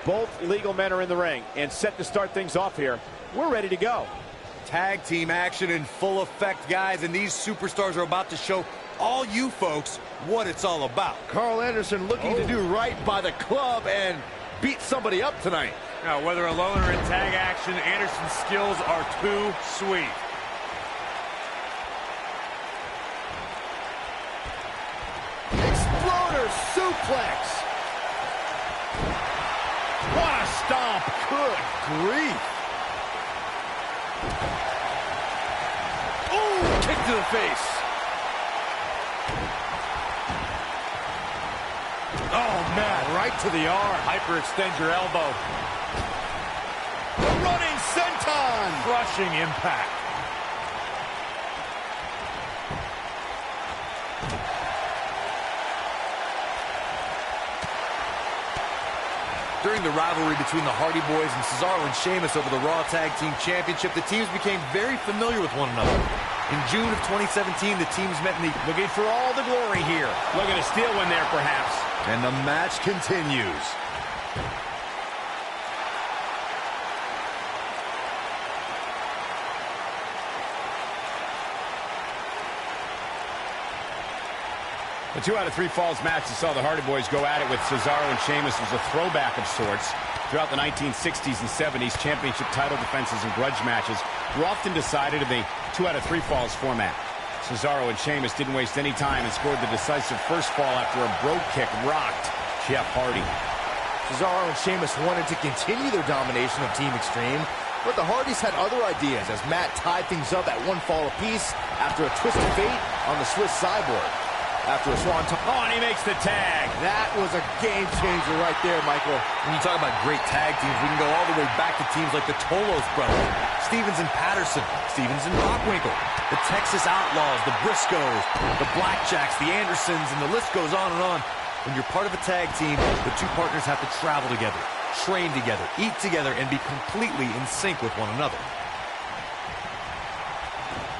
Both legal men are in the ring and set to start things off here. We're ready to go. Tag team action in full effect, guys, and these superstars are about to show all you folks what it's all about. Carl Anderson looking to do right by the club and beat somebody up tonight. Now, whether alone or in tag action, Anderson's skills are too sweet. Exploder suplex. What a stomp. Good grief. Ooh, kick to the face. Oh, man, right to the arm. Hyperextend your elbow. The running senton. Crushing impact. During the rivalry between the Hardy Boys and Cesaro and Sheamus over the Raw Tag Team Championship, the teams became very familiar with one another. In June of 2017, the teams met in the... Looking for all the glory here. Looking to steal one there, perhaps. And the match continues. The 2 out of 3 Falls match that saw the Hardy Boys go at it with Cesaro and Sheamus was a throwback of sorts. Throughout the 1960s and 70s, championship title defenses and grudge matches were often decided in the 2 out of 3 Falls format. Cesaro and Sheamus didn't waste any time and scored the decisive first fall after a brogue kick rocked Jeff Hardy. Cesaro and Sheamus wanted to continue their domination of Team Extreme, but the Hardys had other ideas as Matt tied things up at 1 fall apiece after a twist of fate on the Swiss Cyborg. After a swanton. Oh, and he makes the tag. That was a game changer right there, Michael. When you talk about great tag teams, we can go all the way back to teams like the Tolos brothers, Stevens and Patterson, Stevens and Rockwinkle, the Texas Outlaws, the Briscoes, the Blackjacks, the Andersons, and the list goes on and on. When you're part of a tag team, the two partners have to travel together, train together, eat together, and be completely in sync with one another.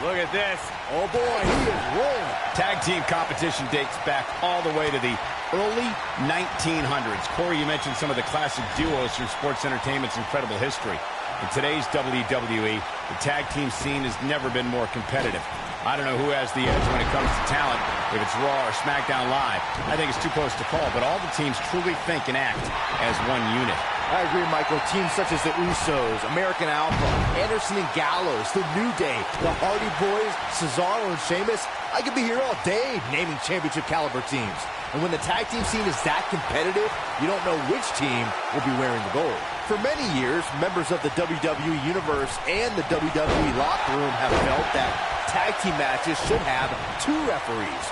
Look at this. Oh, boy, he is rolling. Tag team competition dates back all the way to the early 1900s. Corey, you mentioned some of the classic duos from sports entertainment's incredible history. In today's WWE, the tag team scene has never been more competitive. I don't know who has the edge when it comes to talent, if it's Raw or SmackDown Live. I think it's too close to call, but all the teams truly think and act as one unit. I agree, Michael. Teams such as the Usos, American Alpha, Anderson and Gallows, The New Day, the Hardy Boys, Cesaro and Sheamus. I could be here all day naming championship caliber teams. And when the tag team scene is that competitive, you don't know which team will be wearing the gold. For many years, members of the WWE Universe and the WWE locker room have felt that tag team matches should have 2 referees.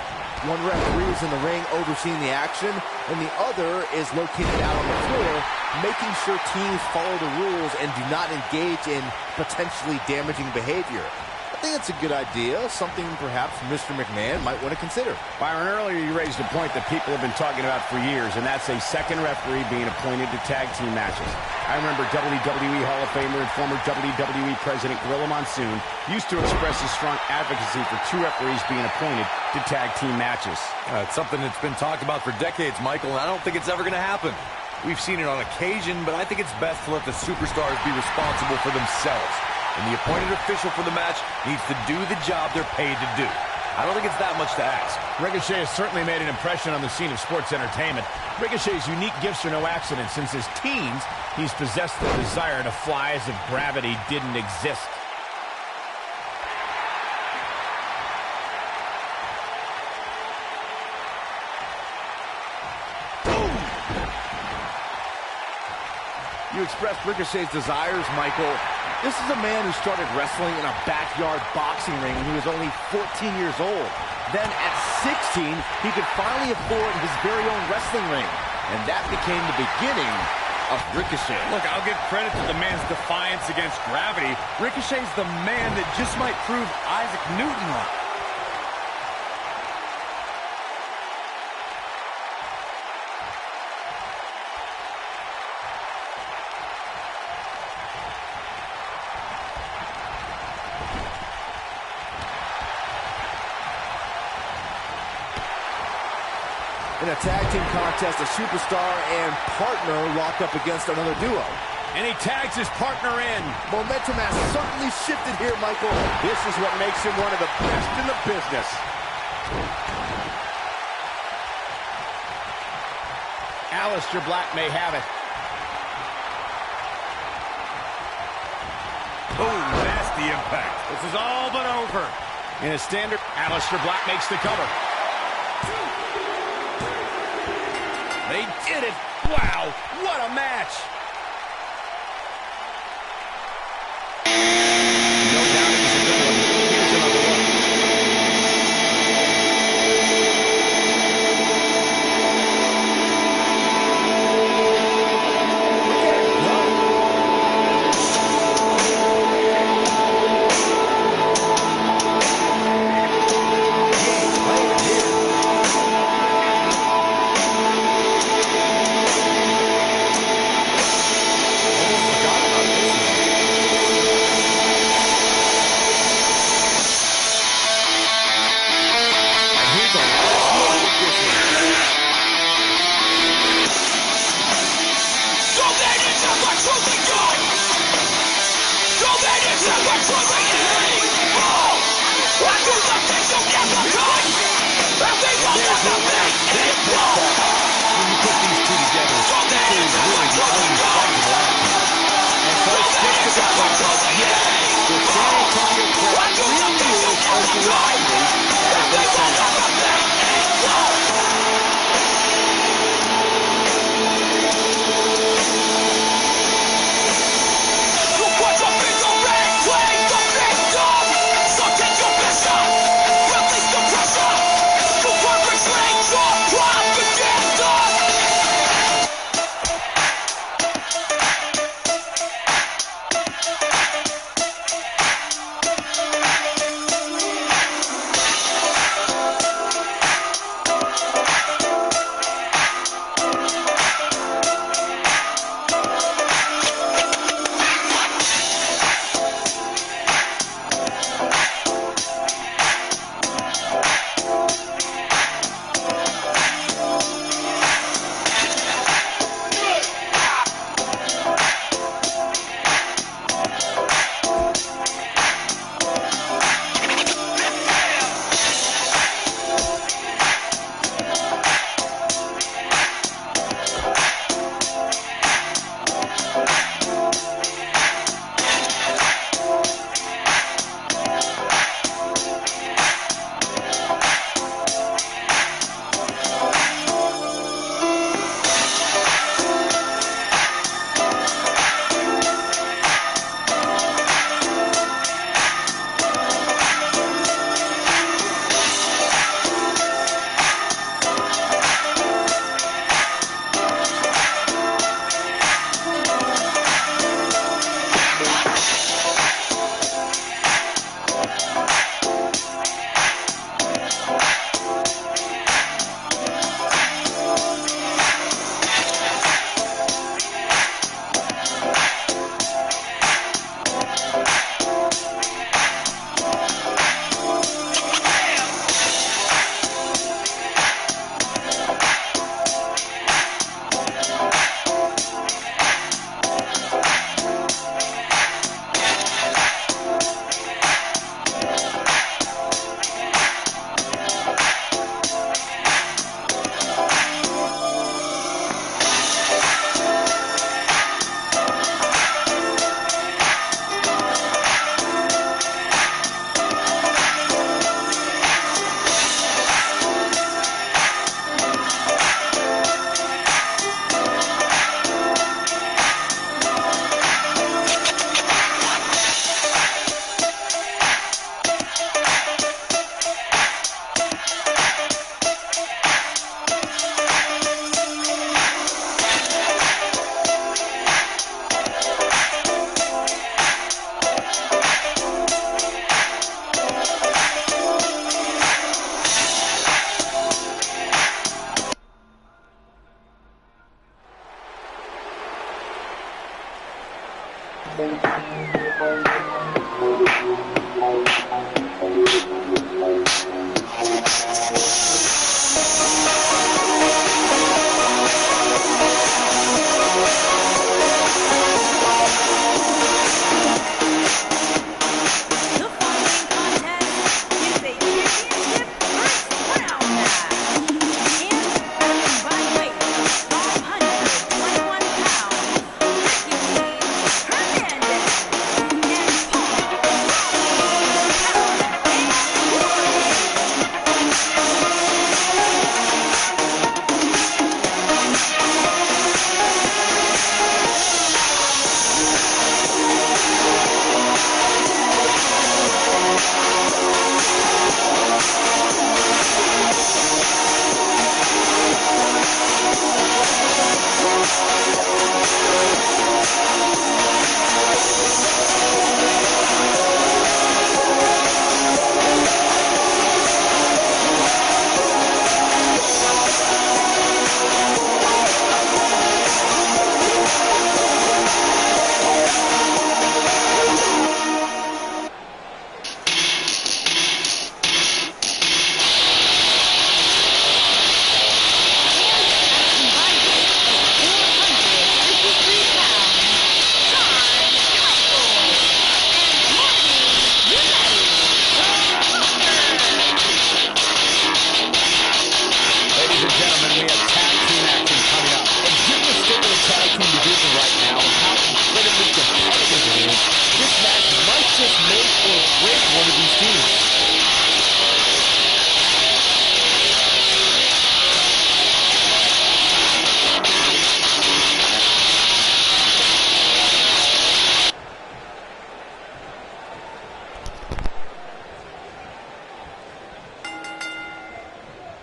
One referee is in the ring overseeing the action, and the other is located out on the floor, making sure teams follow the rules and do not engage in potentially damaging behavior. I think it's a good idea, something perhaps Mr. McMahon might want to consider. Byron, earlier you raised a point that people have been talking about for years, and that's a second referee being appointed to tag team matches. I remember WWE Hall of Famer and former WWE President Gorilla Monsoon used to express his strong advocacy for 2 referees being appointed to tag team matches. It's something that's been talked about for decades, Michael, and I don't think it's ever going to happen. We've seen it on occasion, but I think it's best to let the superstars be responsible for themselves. And the appointed official for the match needs to do the job they're paid to do. I don't think it's that much to ask. Ricochet has certainly made an impression on the scene of sports entertainment. Ricochet's unique gifts are no accident. Since his teens, he's possessed the desire to fly as if gravity didn't exist. You expressed Ricochet's desires, Michael. This is a man who started wrestling in a backyard boxing ring when he was only 14 years old. Then at 16, he could finally afford his very own wrestling ring. And that became the beginning of Ricochet. Look, I'll give credit to the man's defiance against gravity. Ricochet's the man that just might prove Isaac Newton wrong. In a tag team contest, a superstar and partner lock up against another duo. And he tags his partner in. Momentum has certainly shifted here, Michael. This is what makes him one of the best in the business. Aleister Black may have it. Oh, nasty impact. This is all but over. In a standard, Aleister Black makes the cover. They did it. Wow, what a match. No doubt it was a good one. Here's another one.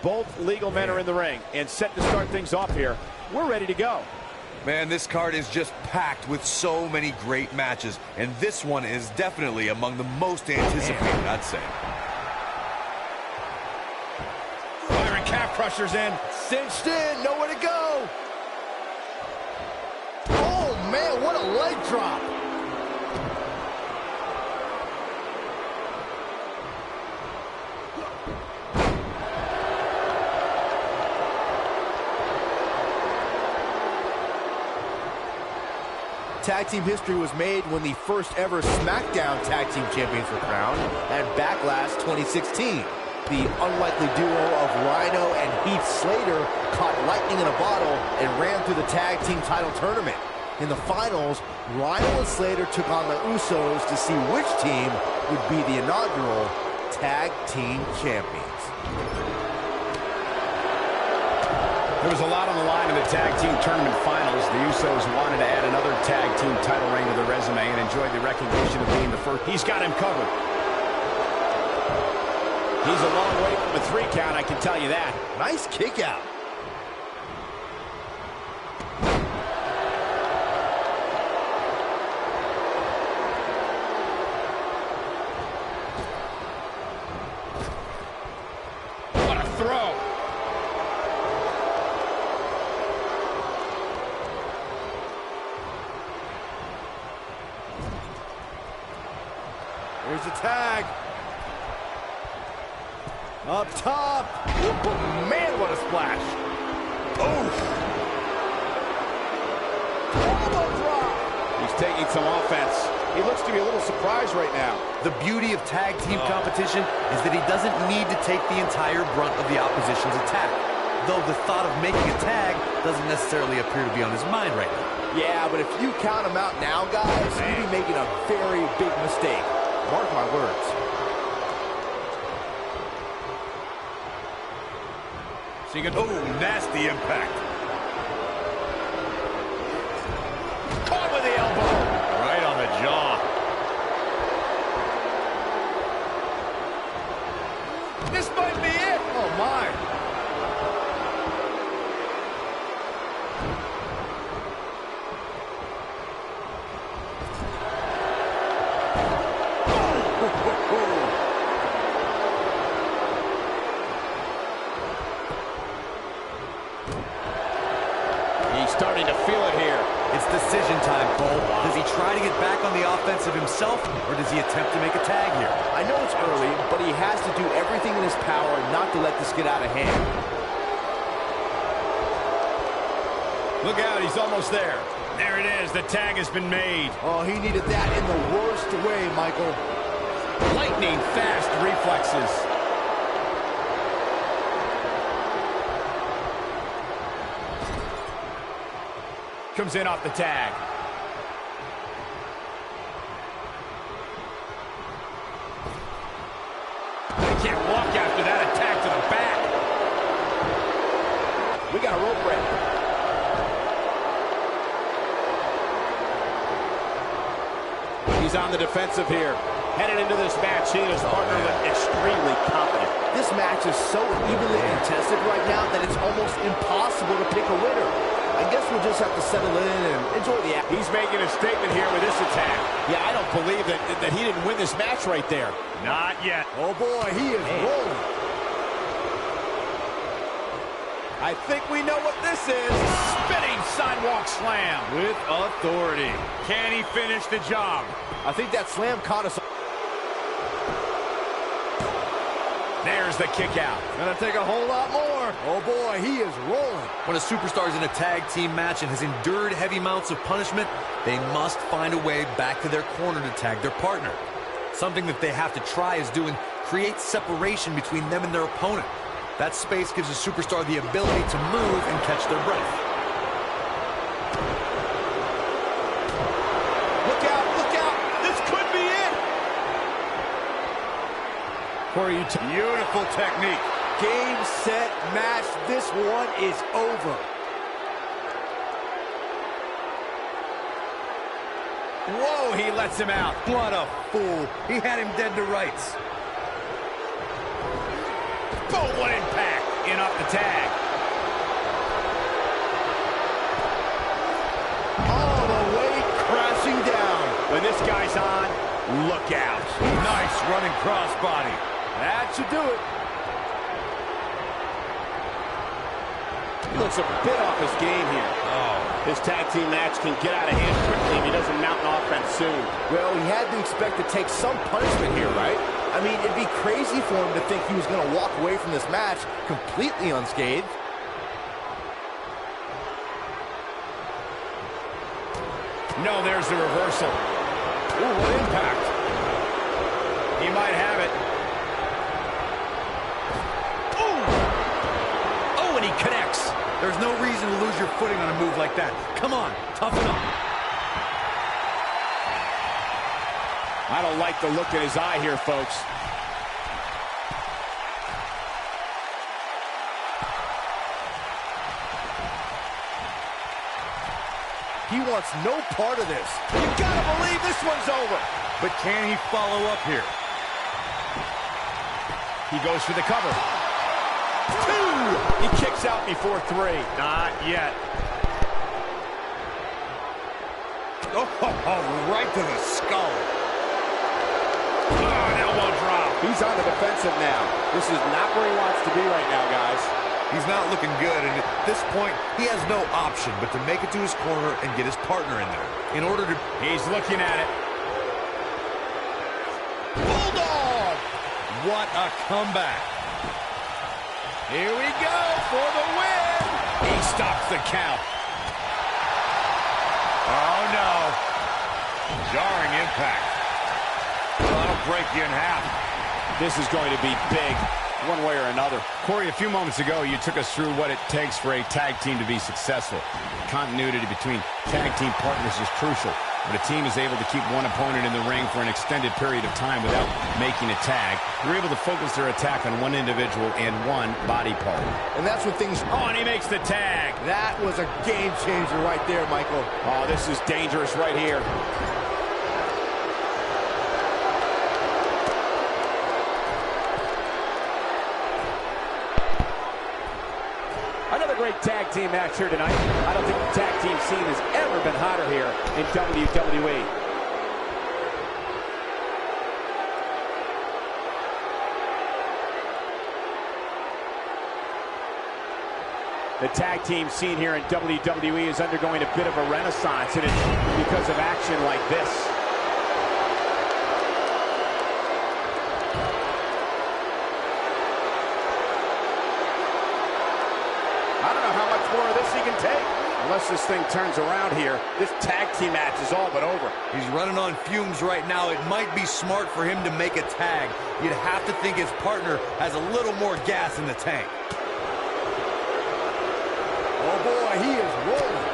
Both legal men are in the ring and set to start things off here. We're ready to go. Man, this card is just packed with so many great matches, and this one is definitely among the most anticipated, I'd say. Byron calf crushers in. Cinched in, nowhere to go. Oh, man, what a leg drop. Tag team history was made when the first ever SmackDown Tag Team Champions were crowned at Backlash 2016. The unlikely duo of Rhino and Heath Slater caught lightning in a bottle and ran through the tag team title tournament. In the finals, Rhino and Slater took on the Usos to see which team would be the inaugural Tag Team Champions. There was a lot on the line in the tag team tournament finals. The Usos wanted to add another tag team title reign to their resume and enjoyed the recognition of being the first. He's got him covered. He's a long way from a 3 count, I can tell you that. Nice kick out. What a throw. Here's the tag. Up top. Oh, man, what a splash. Oof. Elbow drop. He's taking some offense. He looks to be a little surprised right now. The beauty of tag team competition is that he doesn't need to take the entire brunt of the opposition's attack. Though the thought of making a tag doesn't necessarily appear to be on his mind right now. Yeah, but if you count him out now, guys, you'd be making a very big mistake. Mark my words. Oh, nasty impact. Caught with the elbow. Right on the jaw. This might be it. Oh, my. He's starting to feel it here. It's decision time, Cole. Does he try to get back on the offensive himself, or does he attempt to make a tag here? I know it's early, but he has to do everything in his power not to let this get out of hand. Look out, he's almost there. There it is, the tag has been made. Oh, he needed that in the worst way, Michael. Lightning fast reflexes. Comes in off the tag. They can't walk after that attack to the back. We got a rope break. He's on the defensive here. Headed into this match, he and his partner look extremely confident. This match is so evenly contested right now that it's almost impossible to pick a winner. I guess we'll just have to settle in and enjoy the action. He's making a statement here with this attack. Yeah, I don't believe that he didn't win this match right there. Not yet. Oh, boy, he is rolling. I think we know what this is. Spinning sidewalk slam. With authority. Can he finish the job? I think that slam caught us. There's the kick out. Gonna take a whole lot more. Oh, boy, he is rolling. When a superstar is in a tag team match and has endured heavy amounts of punishment, they must find a way back to their corner to tag their partner. Something that they have to try is doing create separation between them and their opponent. That space gives a superstar the ability to move and catch their breath. Look out, look out. This could be it. Beautiful technique. Game, set, match. This one is over. Whoa, he lets him out. What a fool. He had him dead to rights. Boom, what impact. In shaking off the tag. All the way crashing down. When this guy's on, look out. Nice running crossbody. That should do it. He looks a bit off his game here. His tag team match can get out of hand quickly if he doesn't mount an offense soon. Well, he had to expect to take some punishment here, right? I mean, it'd be crazy for him to think he was going to walk away from this match completely unscathed. No, there's the reversal. Ooh, what impact. He might have it. Ooh! Oh, and he connects. There's no reason to lose your footing on a move like that. Come on, toughen up. I don't like the look in his eye here, folks. He wants no part of this. You gotta believe this one's over. But can he follow up here? He goes for the cover. 2! He kicks out before 3. Not yet. Oh, right to the skull. Oh, an elbow drop. He's on the defensive now. This is not where he wants to be right now, guys. He's not looking good, and at this point, he has no option but to make it to his corner and get his partner in there. In order to... He's looking at it. Bulldog! What a comeback. Here we go for the win. He stops the count. Oh, no. Jarring impact. That'll break you in half. This is going to be big, one way or another. Corey, a few moments ago, you took us through what it takes for a tag team to be successful. Continuity between tag team partners is crucial. When a team is able to keep one opponent in the ring for an extended period of time without making a tag, they're able to focus their attack on one individual and one body part. And that's when things... Oh, and he makes the tag. That was a game changer right there, Michael. Oh, this is dangerous right here. Another great tag team match here tonight. I don't think the tag team scene has ever been hotter here in WWE. The tag team scene here in WWE is undergoing a bit of a renaissance, and it's because of action like this. I don't know how much more of this he can take. Unless this thing turns around here, this tag team match is all but over. He's running on fumes right now. It might be smart for him to make a tag. You'd have to think his partner has a little more gas in the tank. Oh, boy, he is rolling.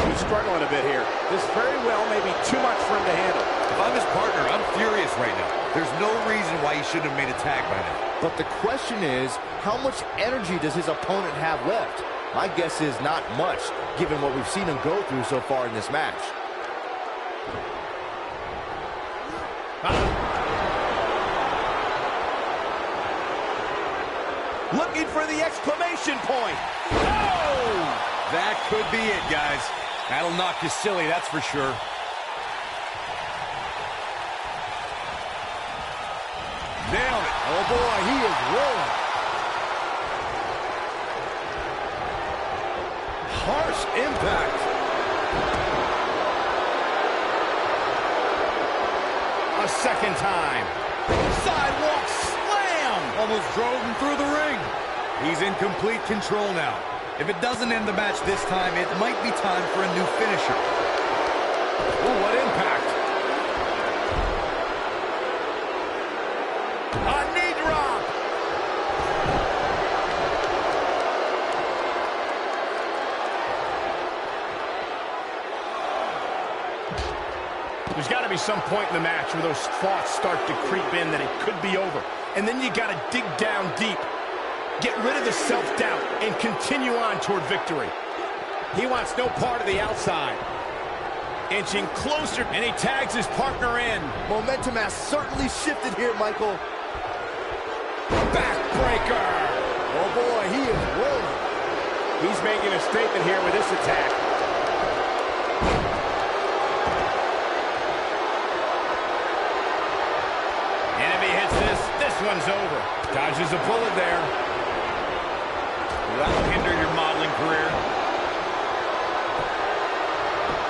He's struggling a bit here. This very well may be too much for him to handle. If I'm his partner, I'm furious right now. There's no reason why he shouldn't have made a tag by now. But the question is, how much energy does his opponent have left? My guess is not much, given what we've seen him go through so far in this match. Looking for the exclamation point. Oh! That could be it, guys. That'll knock you silly, that's for sure. Nailed it. Oh, boy, he is rolling. Harsh impact. A second time. Sidewalk slam. Almost drove him through the ring. He's in complete control now. If it doesn't end the match this time, it might be time for a new finisher. Ooh, what impact. A knee drop. There's got to be some point in the match where those thoughts start to creep in that it could be over. And then you got to dig down deep. Get rid of the self-doubt and continue on toward victory. He wants no part of the outside. Inching closer, and he tags his partner in. Momentum has certainly shifted here, Michael. Breaker. Oh, boy, he is rolling. He's making a statement here with this attack. And if he hits this one's over. Dodges a bullet there. That'll hinder your modeling career.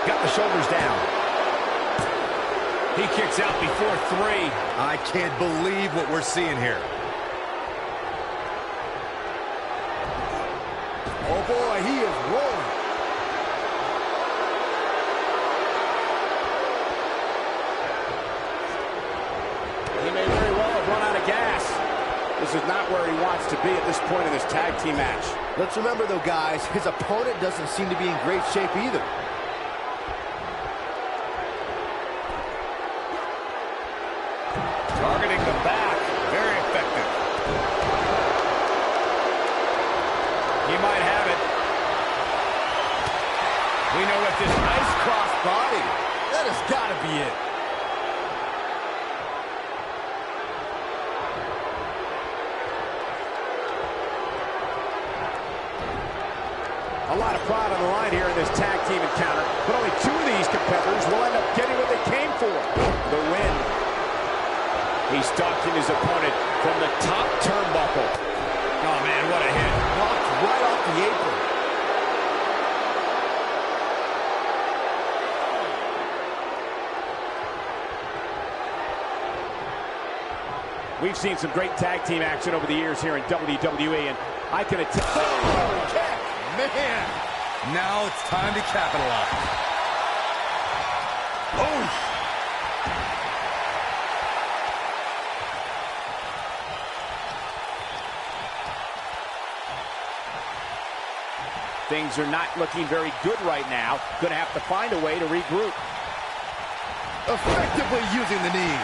Got the shoulders down. He kicks out before 3. I can't believe what we're seeing here. Oh, boy, he is rolling. He may very well have run out of gas. This is not where he wants to be at this point in this tag team match. Let's remember, though, guys, his opponent doesn't seem to be in great shape either. Targeting the back. Very effective. He might have it. We know what this Nice cross body. That has got to be it. A lot of pride on the line here in this tag team encounter, but only 2 of these competitors will end up getting what they came for, the win. He's stalking his opponent from the top turnbuckle. Oh, man, what a hit. Knocked right off the apron. We've seen some great tag team action over the years here in WWE, and I can attest. Oh, kick. Man. Now it's time to capitalize. Oh! Things are not looking very good right now. Going to have to find a way to regroup. Effectively using the knee.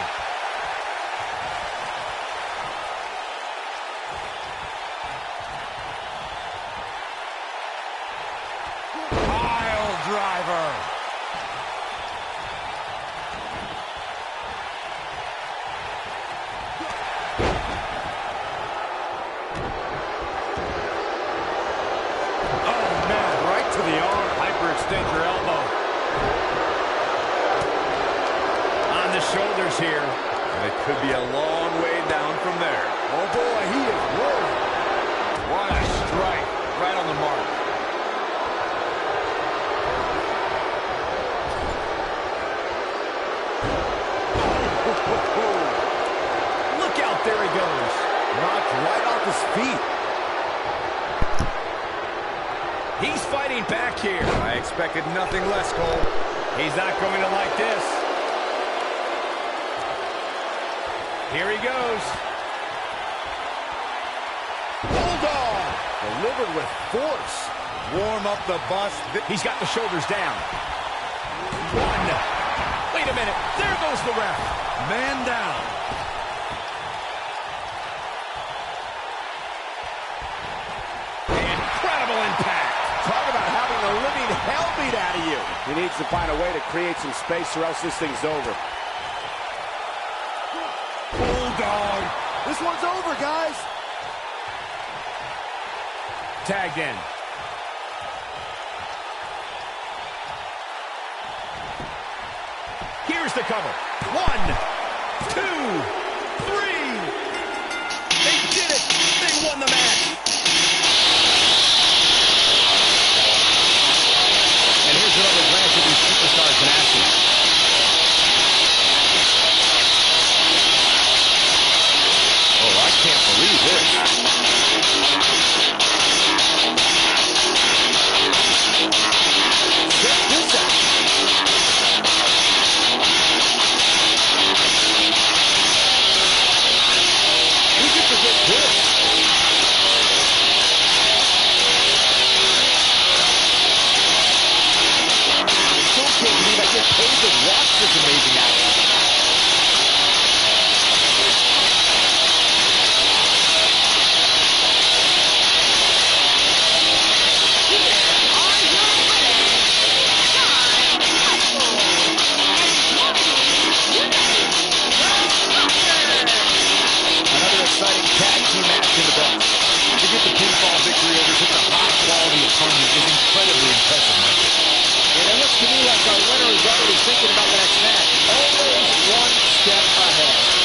Pile driver. To the arm. Hyperextend your elbow. On the shoulders here. And it could be a long way down from there. Oh, boy, he is rolling. What a strike. Right on the mark. Look out, there he goes. Knocked right off his feet. He's fighting back here. I expected nothing less, Cole. He's not going to like this. Here he goes. Bulldog. Delivered with force. Warm up the bus. He's got the shoulders down. 1. Wait a minute. There goes the ref. Man down. Incredible impact. Talk about having the living hell beat out of you. He needs to find a way to create some space or else this thing's over. Bulldog. This one's over, guys. Tagged in. Here's the cover. 1, 2, 3. They did it. They won the match. And here's another glance at these superstars in action. Oh, I can't believe this. Check this out. Who could forget this? Still can't believe I get paid to watch this amazing action. Another exciting tag team match in the books. thinking about the next match. Always one step ahead.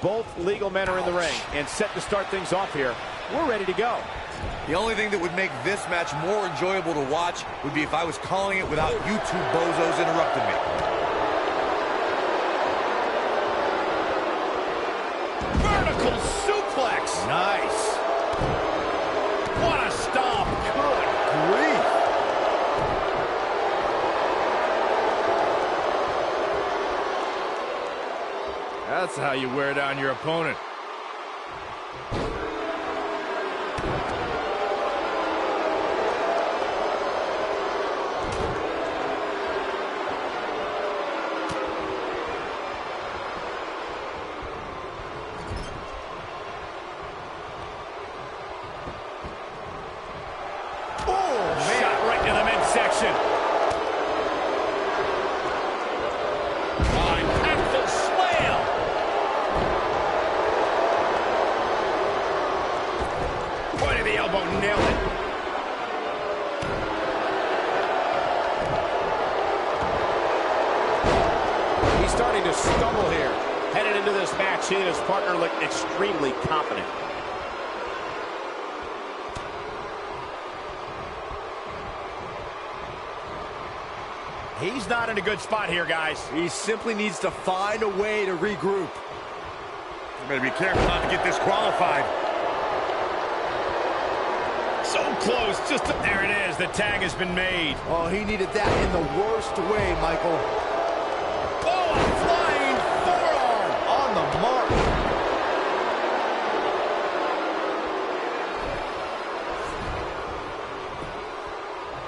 Both legal men are in the ring and set to start things off here. We're ready to go. The only thing that would make this match more enjoyable to watch would be if I was calling it without you two bozos interrupting me. Vertical suplex. Nice. What a stomp. Good grief. That's how you wear down your opponent. Starting to stumble here. Headed into this match, he and his partner look extremely confident. He's not in a good spot here, guys. He simply needs to find a way to regroup. You better be careful not to get disqualified. So close, there it is. The tag has been made. Oh, he needed that in the worst way, Michael. Oh, a flying forearm on the mark.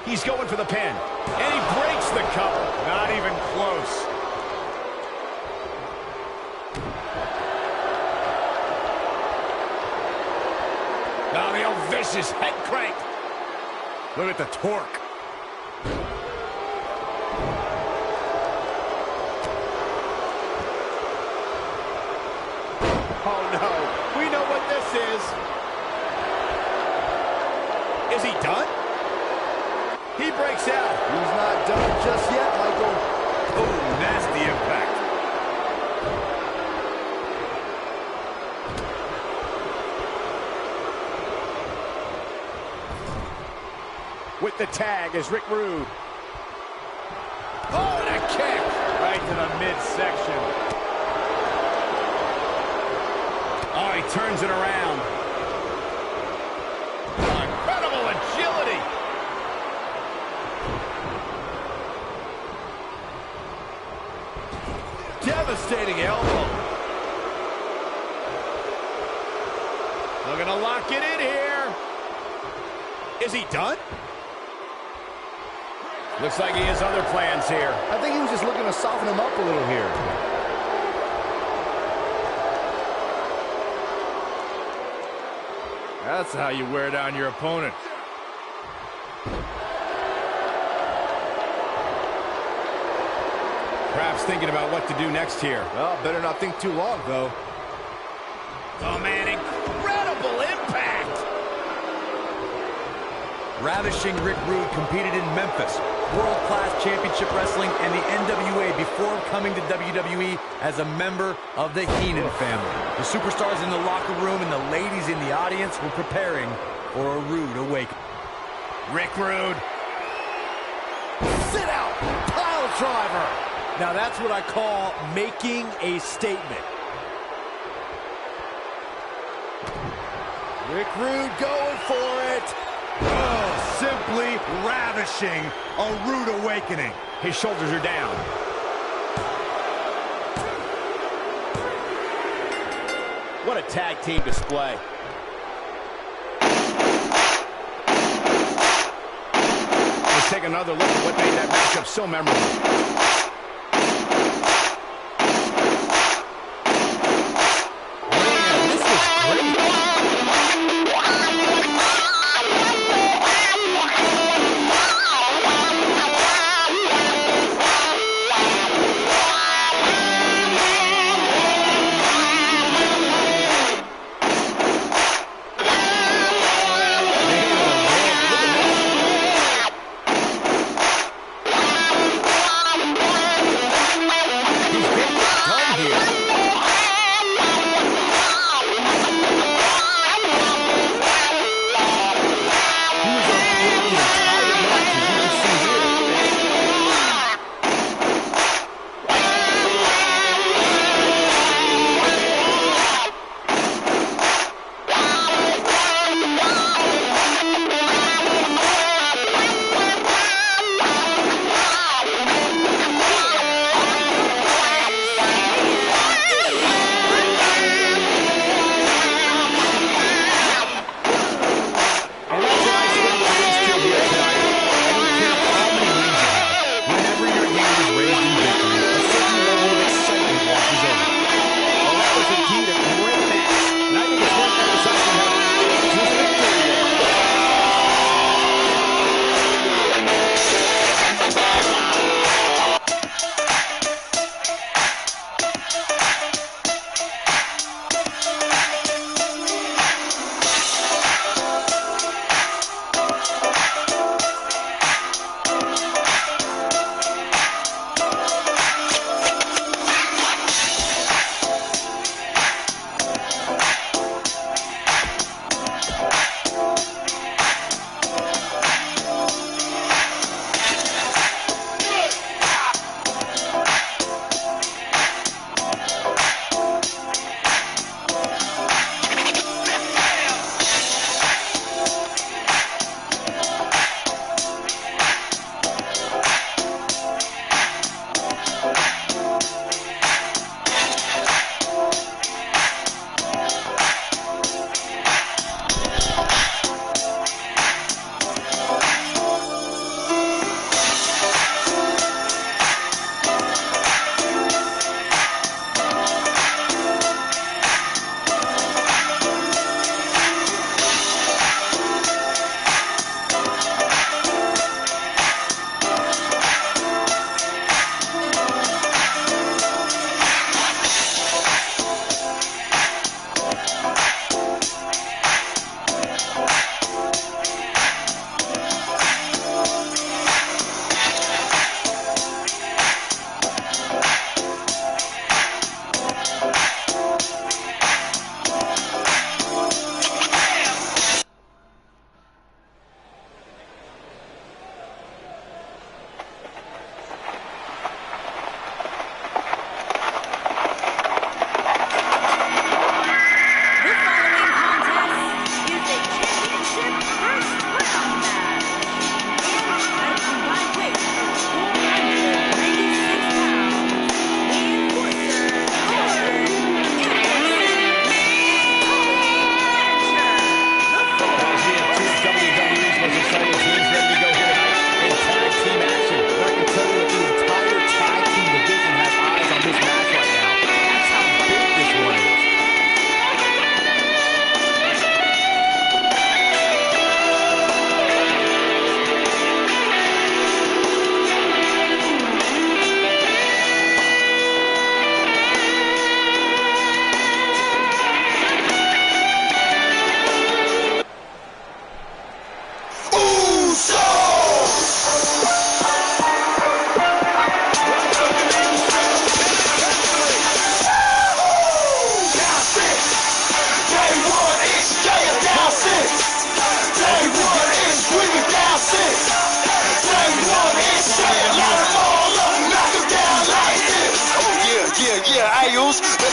He's going for the pin. And he breaks the cover. Not even close. Now the old vicious head crank. Look at the torque. Oh, no. We know what this is. Is he done? He breaks out. He's not done just yet, Michael. Oh, nasty impact. With the tag is Rick Rude. Oh, and a kick. Right to the midsection. Oh, he turns it around. Incredible agility. Devastating elbow. Looking to lock it in here. Is he done? Looks like he has other plans here. I think he was just looking to soften him up a little here. That's how you wear down your opponent. Perhaps thinking about what to do next here. Well, better not think too long, though. Oh, man, incredible impact. Ravishing Rick Rude competed in Memphis, world-class championship wrestling, and the NWA before coming to WWE as a member of the Heenan family. The superstars in the locker room and the ladies in the audience were preparing for a rude awakening. Rick Rude. Sit out! Pile driver! Now that's what I call making a statement. Rick Rude going for it. Oh, simply ravishing. A rude awakening. His shoulders are down. What a tag team display. Let's take another look at what made that matchup so memorable.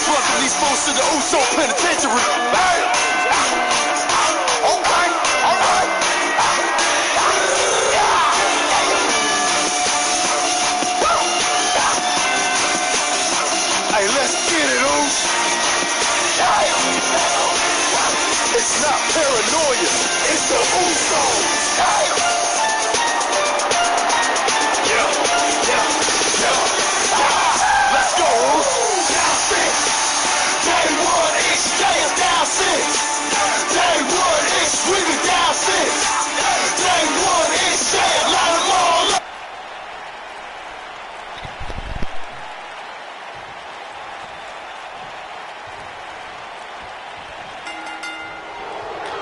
brother, these fools to the Uso penitentiary. Hey! Okay, all right. Hey, let's get it, Uso. It's not paranoia, it's the Usos. Let's go, down six. Day one, it's staying down six. Day one, it's swinging down six. Day one, it's staying line them all up.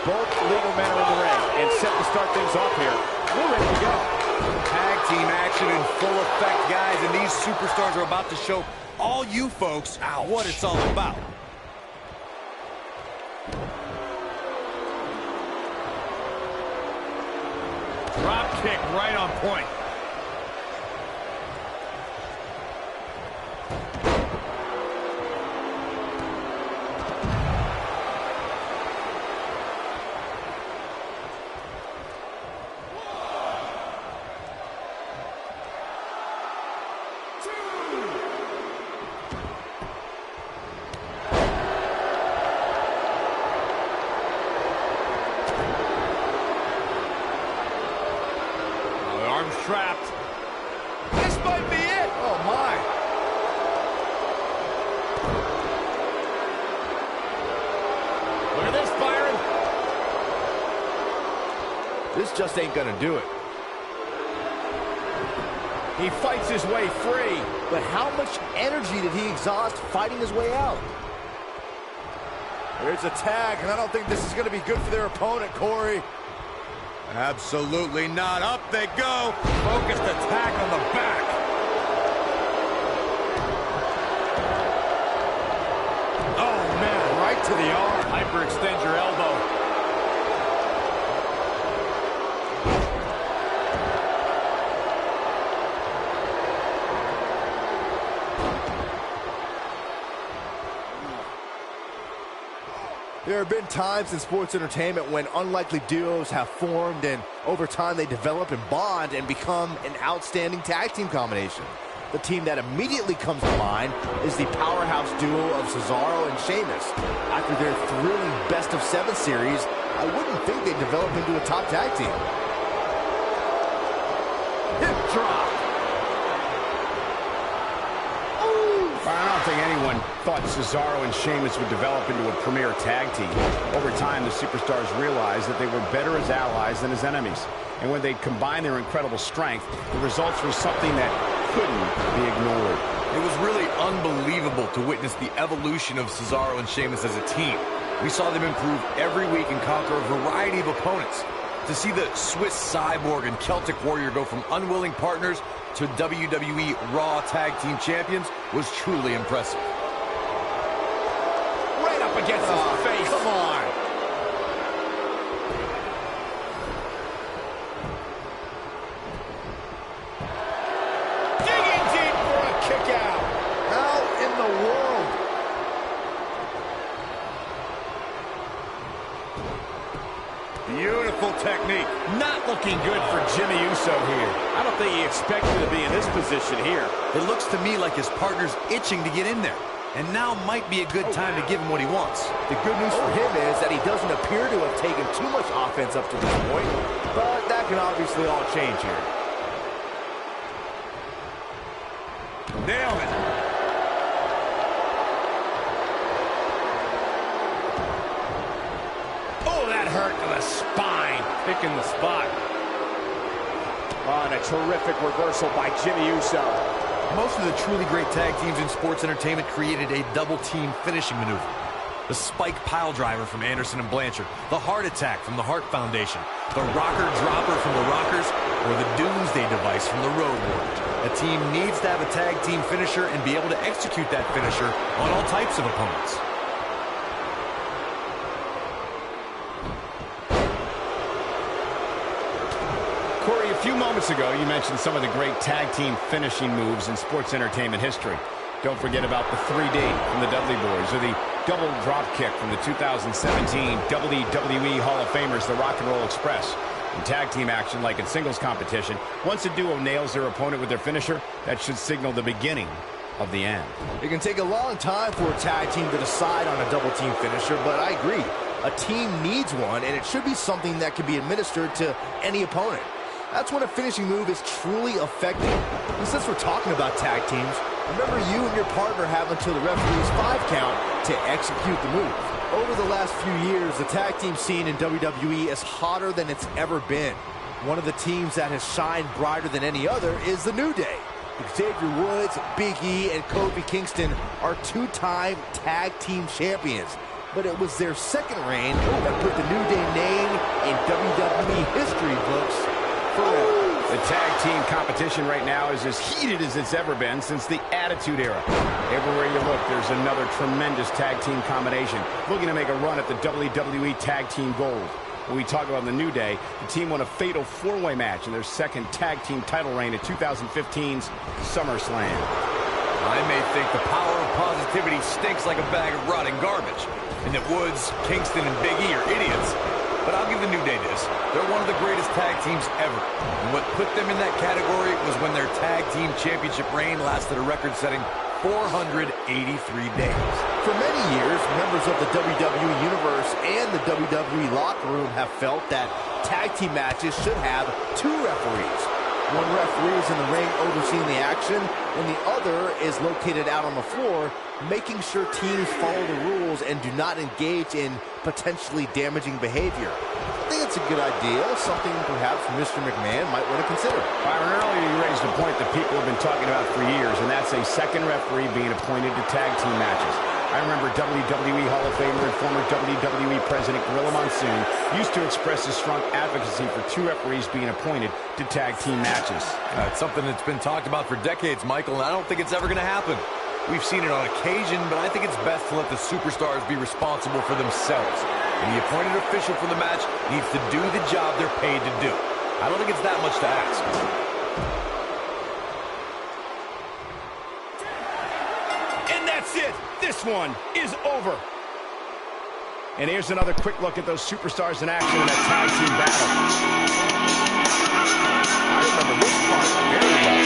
Both legal men are in the ring and set to start things off here. We're ready to go. Tag team action in full effect, guys, and these superstars are about to show all you folks what it's all about. Drop kick right on point. Arms trapped. This might be it. Oh, my. Look at this, Byron. This just ain't gonna do it. He fights his way free. But how much energy did he exhaust fighting his way out? There's a tag, and I don't think this is gonna be good for their opponent, Corey. Absolutely not. Up they go. Focused attack on the back. Oh, man, right to the arm. Hyperextend your elbow. There have been times in sports entertainment when unlikely duos have formed, and over time they develop and bond and become an outstanding tag team combination. The team that immediately comes to mind is the powerhouse duo of Cesaro and Sheamus. After their thrilling best-of-7 series, I wouldn't think they'd develop into a top tag team. Hip drop. I don't think anyone thought Cesaro and Sheamus would develop into a premier tag team. Over time, the superstars realized that they were better as allies than as enemies. And when they combined their incredible strength, the results were something that couldn't be ignored. It was really unbelievable to witness the evolution of Cesaro and Sheamus as a team. We saw them improve every week and conquer a variety of opponents. To see the Swiss Cyborg and Celtic Warrior go from unwilling partners to WWE Raw Tag Team Champions was truly impressive. Right up against his face. Come on. Digging deep for a kick out. How in the world? Beautiful technique. Not looking good for Jimmy Uso here. I don't think he expected to be in this position here. It looks to me like his partner's itching to get in there. And now might be a good time to give him what he wants. The good news for him is that he doesn't appear to have taken too much offense up to this point, but that can obviously all change here. Nailed it. Oh, that hurt to the spine. Picking the spot. Oh, and a terrific reversal by Jimmy Uso. Most of the truly great tag teams in sports entertainment created a double-team finishing maneuver. The spike pile driver from Anderson and Blanchard, the heart attack from the Hart Foundation, the rocker dropper from the Rockers, or the doomsday device from the Road Warriors. A team needs to have a tag team finisher and be able to execute that finisher on all types of opponents. Corey, a few moments ago, you mentioned some of the great tag team finishing moves in sports entertainment history. Don't forget about the 3D from the Dudley Boys, or the double drop kick from the 2017 WWE Hall of Famers, the Rock and Roll Express. In tag team action, like in singles competition, once a duo nails their opponent with their finisher, that should signal the beginning of the end. It can take a long time for a tag team to decide on a double team finisher, but I agree. A team needs one, and it should be something that can be administered to any opponent. That's when a finishing move is truly effective. And since we're talking about tag teams, remember you and your partner have until the referee's 5 count to execute the move. Over the last few years, the tag team scene in WWE is hotter than it's ever been. One of the teams that has shined brighter than any other is the New Day. Xavier Woods, Big E, and Kofi Kingston are 2-time tag team champions. But it was their second reign that put the New Day name in WWE history books forever. The tag team competition right now is as heated as it's ever been since the Attitude Era. Everywhere you look, there's another tremendous tag team combination looking to make a run at the WWE Tag Team Gold. When we talk about the New Day, the team won a fatal 4-way match in their second tag team title reign at 2015's SummerSlam. I may think the power of positivity stinks like a bag of rotting garbage, and that Woods, Kingston, and Big E are idiots. But I'll give the New Day this. They're one of the greatest tag teams ever. And what put them in that category was when their tag team championship reign lasted a record-setting 483 days. For many years, members of the WWE Universe and the WWE locker room have felt that tag team matches should have 2 referees. One referee is in the ring overseeing the action, and the other is located out on the floor, making sure teams follow the rules and do not engage in potentially damaging behavior. I think it's a good idea, something perhaps Mr. McMahon might want to consider. Byron, earlier you raised a point that people have been talking about for years, and that's a second referee being appointed to tag team matches. I remember WWE Hall of Famer and former WWE President Gorilla Monsoon used to express his strong advocacy for 2 referees being appointed to tag team matches. It's something that's been talked about for decades, Michael, and I don't think it's ever going to happen. We've seen it on occasion, but I think it's best to let the superstars be responsible for themselves. And the appointed official for the match needs to do the job they're paid to do. I don't think it's that much to ask. And that's it. This one is over. And here's another quick look at those superstars in action in a tag team battle. I remember this part very well.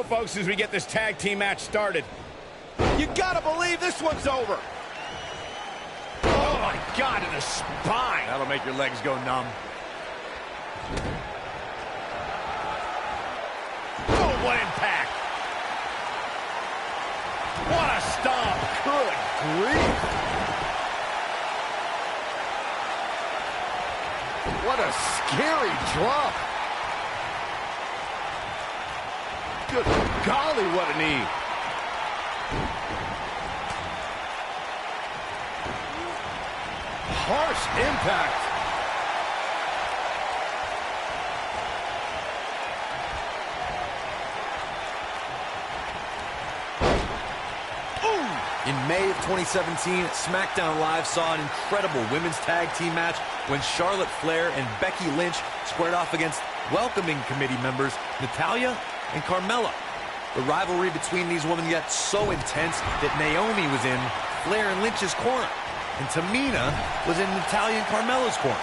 go, folks, as we get this tag team match started. You gotta believe this one's over. Oh, my God, in the spine. That'll make your legs go numb. Oh, what impact. What a stomp. Good grief. What a scary drop. Good golly, what a knee. Harsh impact. In May of 2017, SmackDown Live saw an incredible women's tag team match when Charlotte Flair and Becky Lynch squared off against welcoming committee members Natalya and Carmella. The rivalry between these women got so intense that Naomi was in Flair and Lynch's corner, and Tamina was in Natalya and Carmella's corner.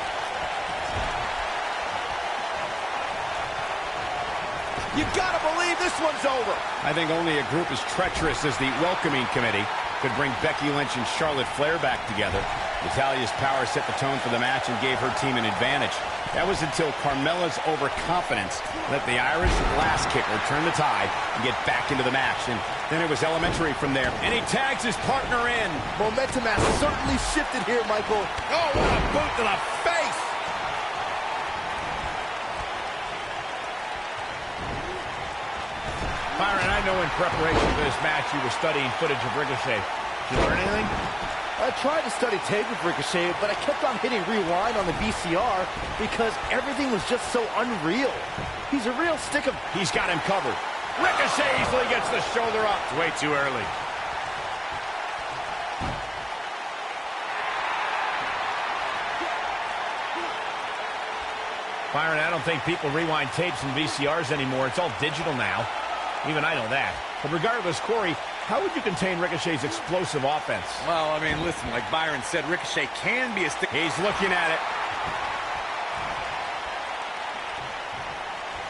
You gotta believe this one's over. I think only a group as treacherous as the welcoming committee could bring Becky Lynch and Charlotte Flair back together. Natalya's power set the tone for the match and gave her team an advantage. That was until Carmella's overconfidence let the Irish glass kicker turn the tide and get back into the match. And then it was elementary from there. And he tags his partner in. Momentum has certainly shifted here, Michael. Oh, what a boot to the face. Byron, I know in preparation for this match you were studying footage of Ricochet. Did you learn anything? I tried to study tape with Ricochet, but I kept on hitting rewind on the VCR because everything was just so unreal. He's a real stick of... He's got him covered. Ricochet easily gets the shoulder up. It's way too early. Byron, I don't think people rewind tapes and VCRs anymore. It's all digital now. Even I know that. But regardless, Corey, how would you contain Ricochet's explosive offense? Well, I mean, listen, like Byron said, Ricochet can be a stick. He's looking at it.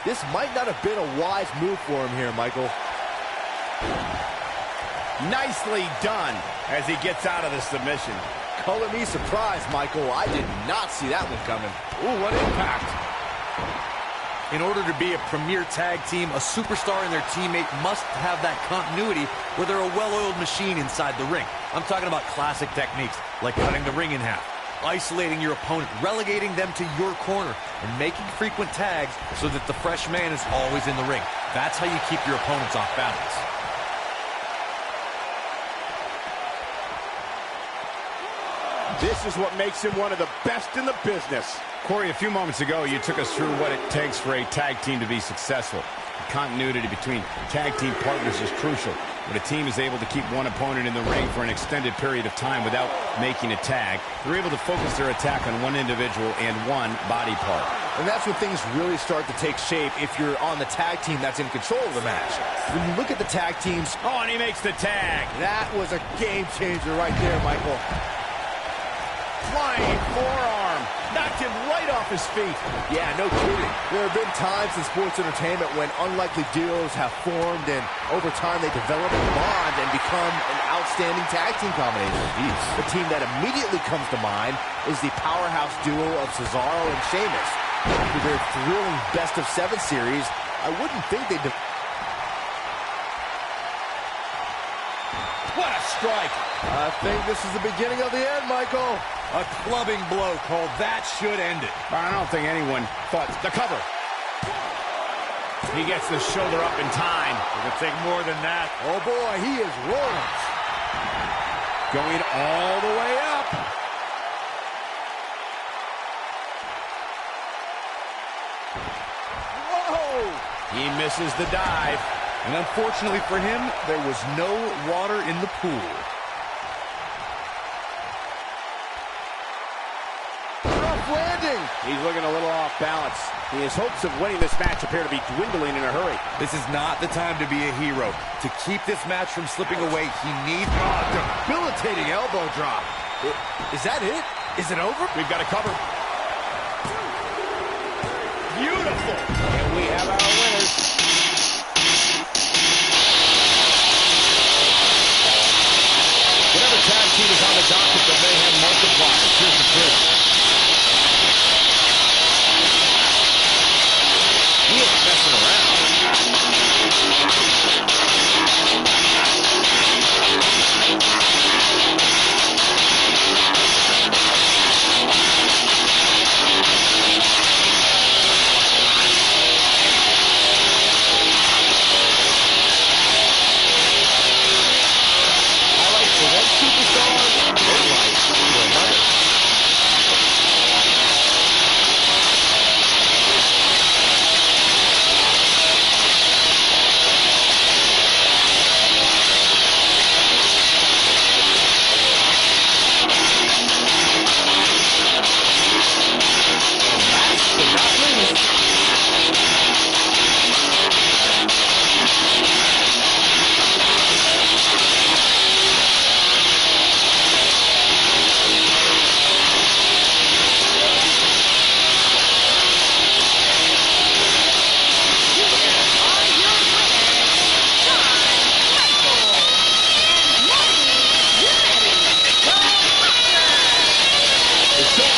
This might not have been a wise move for him here, Michael. Nicely done as he gets out of the submission. Color me surprised, Michael. I did not see that one coming. Ooh, what impact. In order to be a premier tag team, a superstar and their teammate must have that continuity where they're a well-oiled machine inside the ring. I'm talking about classic techniques like cutting the ring in half, isolating your opponent, relegating them to your corner, and making frequent tags so that the fresh man is always in the ring. That's how you keep your opponents off balance. This is what makes him one of the best in the business. Corey, a few moments ago, you took us through what it takes for a tag team to be successful. The continuity between tag team partners is crucial. When a team is able to keep one opponent in the ring for an extended period of time without making a tag, they're able to focus their attack on one individual and one body part. And that's when things really start to take shape if you're on the tag team that's in control of the match. When you look at the tag teams... Oh, and he makes the tag. That was a game changer right there, Michael. Flying forearm. Knocked him right off his feet. Yeah, no kidding. There have been times in sports entertainment when unlikely duos have formed and over time they develop a bond and become an outstanding tag team combination. Jeez. The team that immediately comes to mind is the powerhouse duo of Cesaro and Sheamus. After their thrilling best-of-7 series, I wouldn't think they'd... What a strike. I think this is the beginning of the end, Michael. A clubbing blow called that should end it. I don't think anyone thought the cover. He gets the shoulder up in time. It'll take more than that. Oh, boy, he is rolling. Going all the way up. Whoa! He misses the dive. And unfortunately for him, there was no water in the pool. Landing. He's looking a little off balance. His hopes of winning this match appear to be dwindling in a hurry. This is not the time to be a hero. To keep this match from slipping away, he needs a debilitating elbow drop. Is that it? Is it over? We've got a cover. Beautiful. And we have our winners.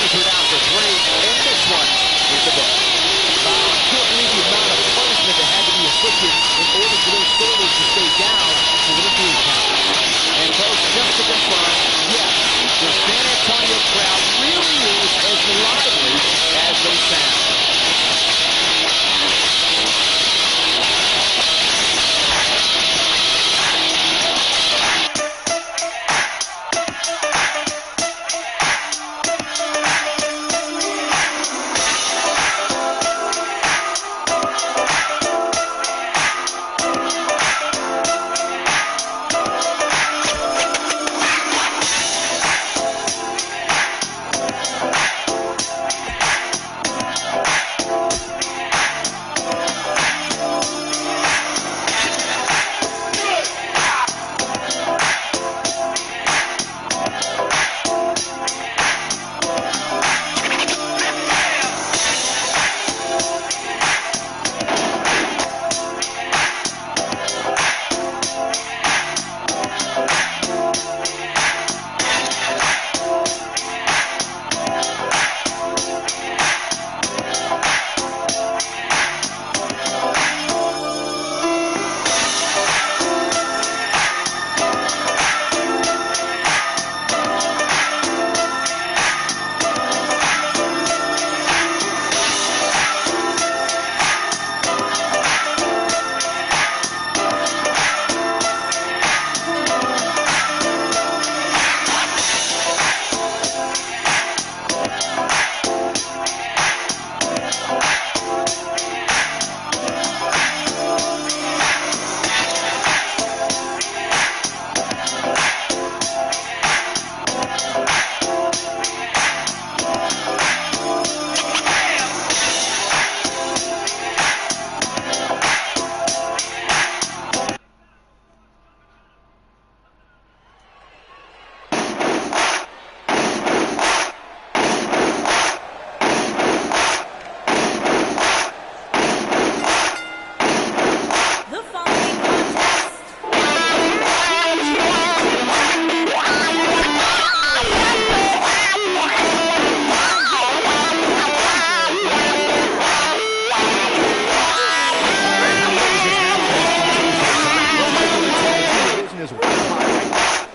Both are down for 3, and this one's in the book. I can't believe the amount of punishment that had to be inflicted in order for those shoulders to stay down for the 3 count. And folks, just to confirm, yes, the San Antonio crowd really is as lively as they sound.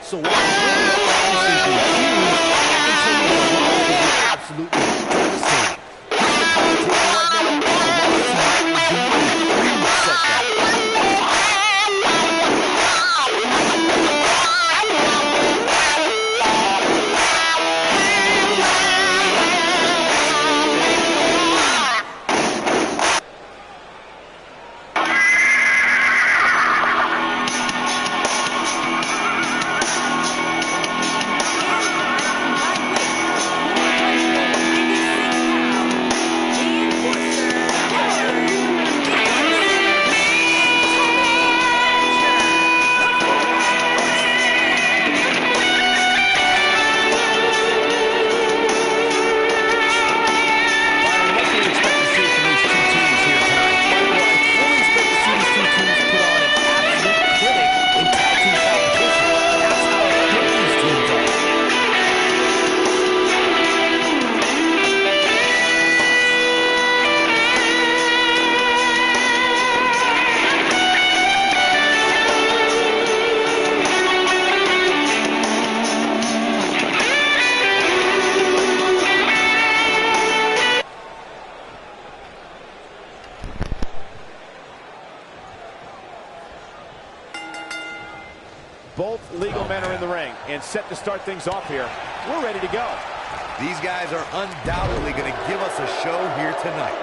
So while absolutely devastating. Both legal men are in the ring and set to start things off here. We're ready to go. These guys are undoubtedly going to give us a show here tonight.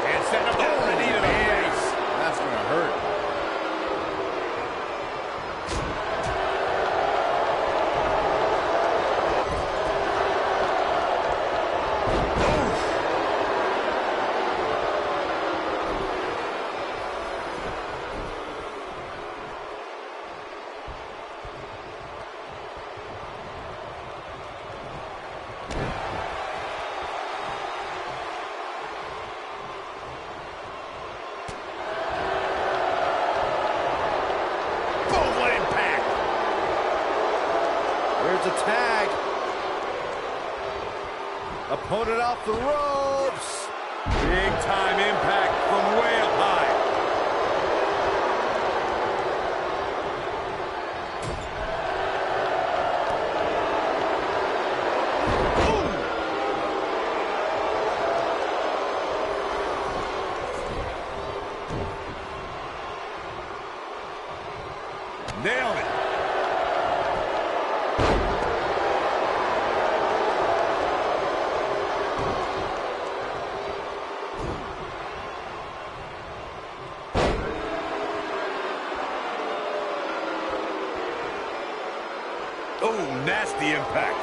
And setting up the knee to the face. That's going to hurt. towards a tag. Opponent off the ropes. Big time impact from way up high. Nailed it. Oh, nasty impact.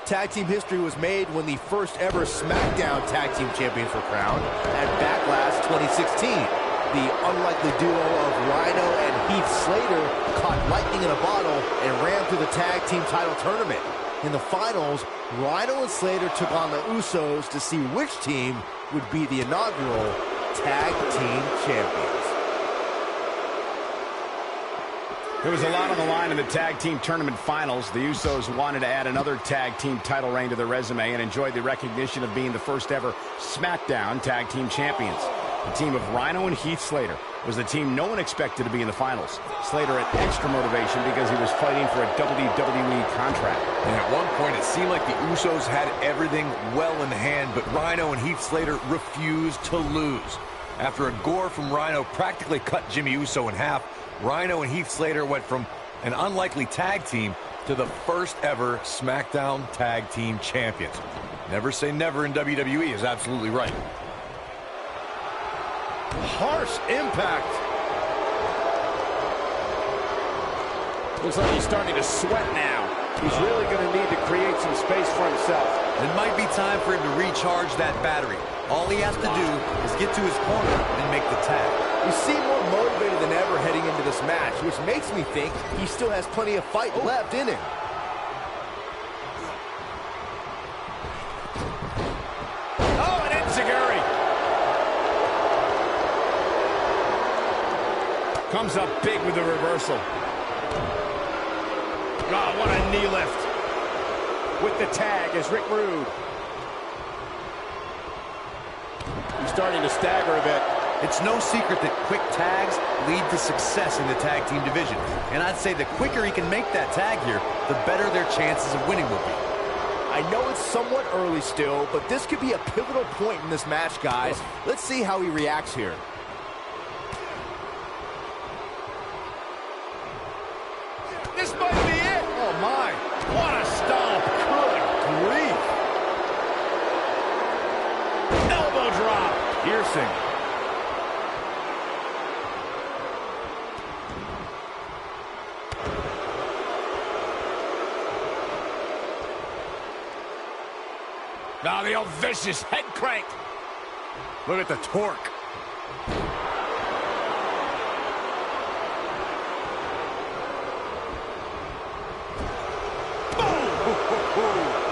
Tag team history was made when the first ever SmackDown Tag Team Champions were crowned at Backlash 2016. The unlikely duo of Rhino and Heath Slater caught lightning in a bottle and ran through the tag team title tournament. In the finals, Rhino and Slater took on the Usos to see which team would be the inaugural Tag Team Champions. There was a lot on the line in the tag team tournament finals. The Usos wanted to add another tag team title reign to their resume and enjoyed the recognition of being the first ever SmackDown Tag Team Champions. The team of Rhino and Heath Slater was the team no one expected to be in the finals. Slater had extra motivation because he was fighting for a WWE contract. And at one point, it seemed like the Usos had everything well in hand, but Rhino and Heath Slater refused to lose. After a gore from Rhino practically cut Jimmy Uso in half, Rhino and Heath Slater went from an unlikely tag team to the first ever SmackDown Tag Team Champions. Never say never in WWE is absolutely right. Harsh impact. Looks like he's starting to sweat now. He's really going to need to create some space for himself. It might be time for him to recharge that battery. All he has to do is get to his corner and make the tag. You seem more motivated than ever heading into this match, which makes me think he still has plenty of fight left in him. Oh, and enziguri. Comes up big with the reversal. Oh, what a knee lift. With the tag is Rick Rude. He's starting to stagger a bit. It's no secret that quick tags lead to success in the tag team division. And I'd say the quicker he can make that tag here, the better their chances of winning will be. I know it's somewhat early still, but this could be a pivotal point in this match, guys. Let's see how he reacts here. This might be it. Oh, my. What a stomp. Good grief. Elbow drop. Piercing. Now the old vicious head crank. Look at the torque.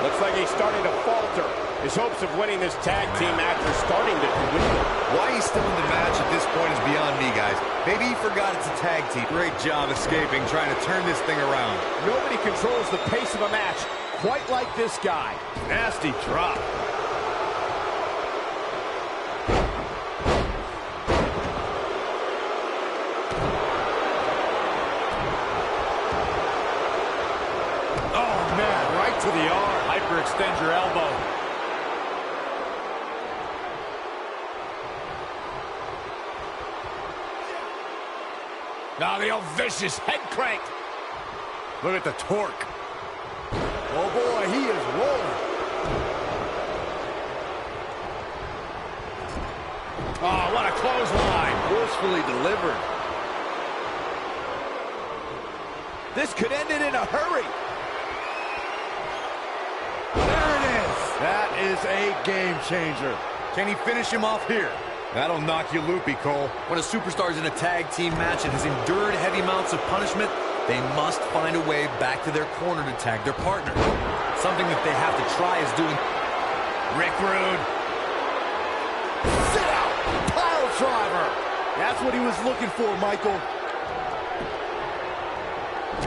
Looks like he's starting to falter. His hopes of winning this tag team match are starting to dwindle. Why he's still in the match at this point is beyond me, guys. Maybe he forgot it's a tag team. Great job escaping, trying to turn this thing around. Nobody controls the pace of a match quite like this guy. Nasty drop. Oh, man, right to the arm. Hyperextend your elbow. Now the old vicious head crank. Look at the torque. Oh, boy, he is rolling. Oh, what a clothesline. Forcefully delivered. This could end it in a hurry. There it is. That is a game changer. Can he finish him off here? That'll knock you loopy, Cole. When a superstar's in a tag team match and has endured heavy amounts of punishment, they must find a way back to their corner to tag their partner. Something that they have to try is doing. Rick Rude. Sit out. Pile driver. That's what he was looking for, Michael.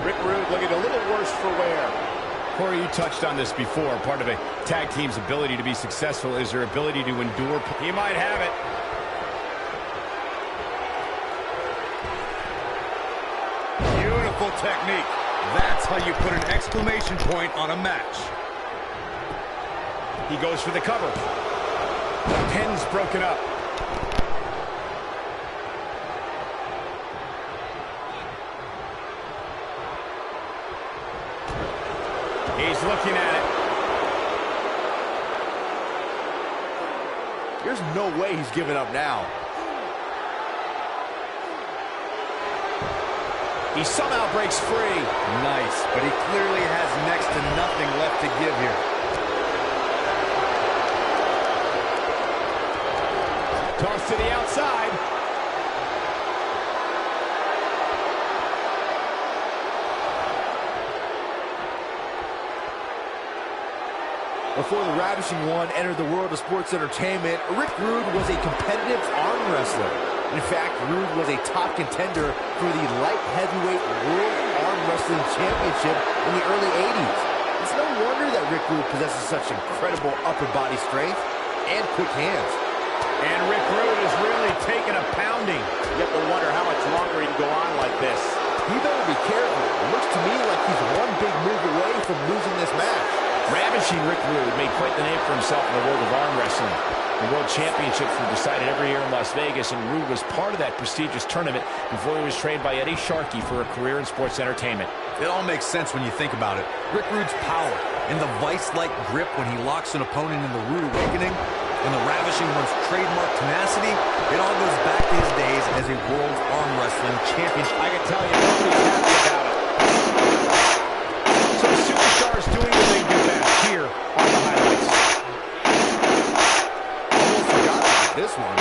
Rick Rude looking a little worse for wear. Corey, you touched on this before. Part of a tag team's ability to be successful is their ability to endure. He might have it. Beautiful technique. That's how you put an exclamation point on a match. He goes for the cover. Pin's broken up. He's looking at it. There's no way he's giving up now. He somehow breaks free. Nice, but he clearly has next to nothing left to give here. Toss to the outside. Before the Ravishing One entered the world of sports entertainment, Rick Rude was a competitive arm wrestler. In fact, Rude was a top contender for the light heavyweight World Arm Wrestling Championship in the early 80s. It's no wonder that Rick Rude possesses such incredible upper body strength and quick hands. And Rick Rude is really taking a pounding. You have to wonder how much longer he can go on like this. He better be careful. It looks to me like he's one big move away from losing this match. Ravishing Rick Rude made quite the name for himself in the world of arm wrestling. The World Championships were decided every year in Las Vegas, and Rude was part of that prestigious tournament before he was trained by Eddie Sharkey for a career in sports entertainment. It all makes sense when you think about it. Rick Rude's power and the vice-like grip when he locks an opponent in the Rude Awakening, and the Ravishing One's trademark tenacity, it all goes back to his days as a World Arm Wrestling Champion. I can tell you, nobody's happy about it. Some superstars doing what they do best. Here are the highlights. Almost forgot about this one.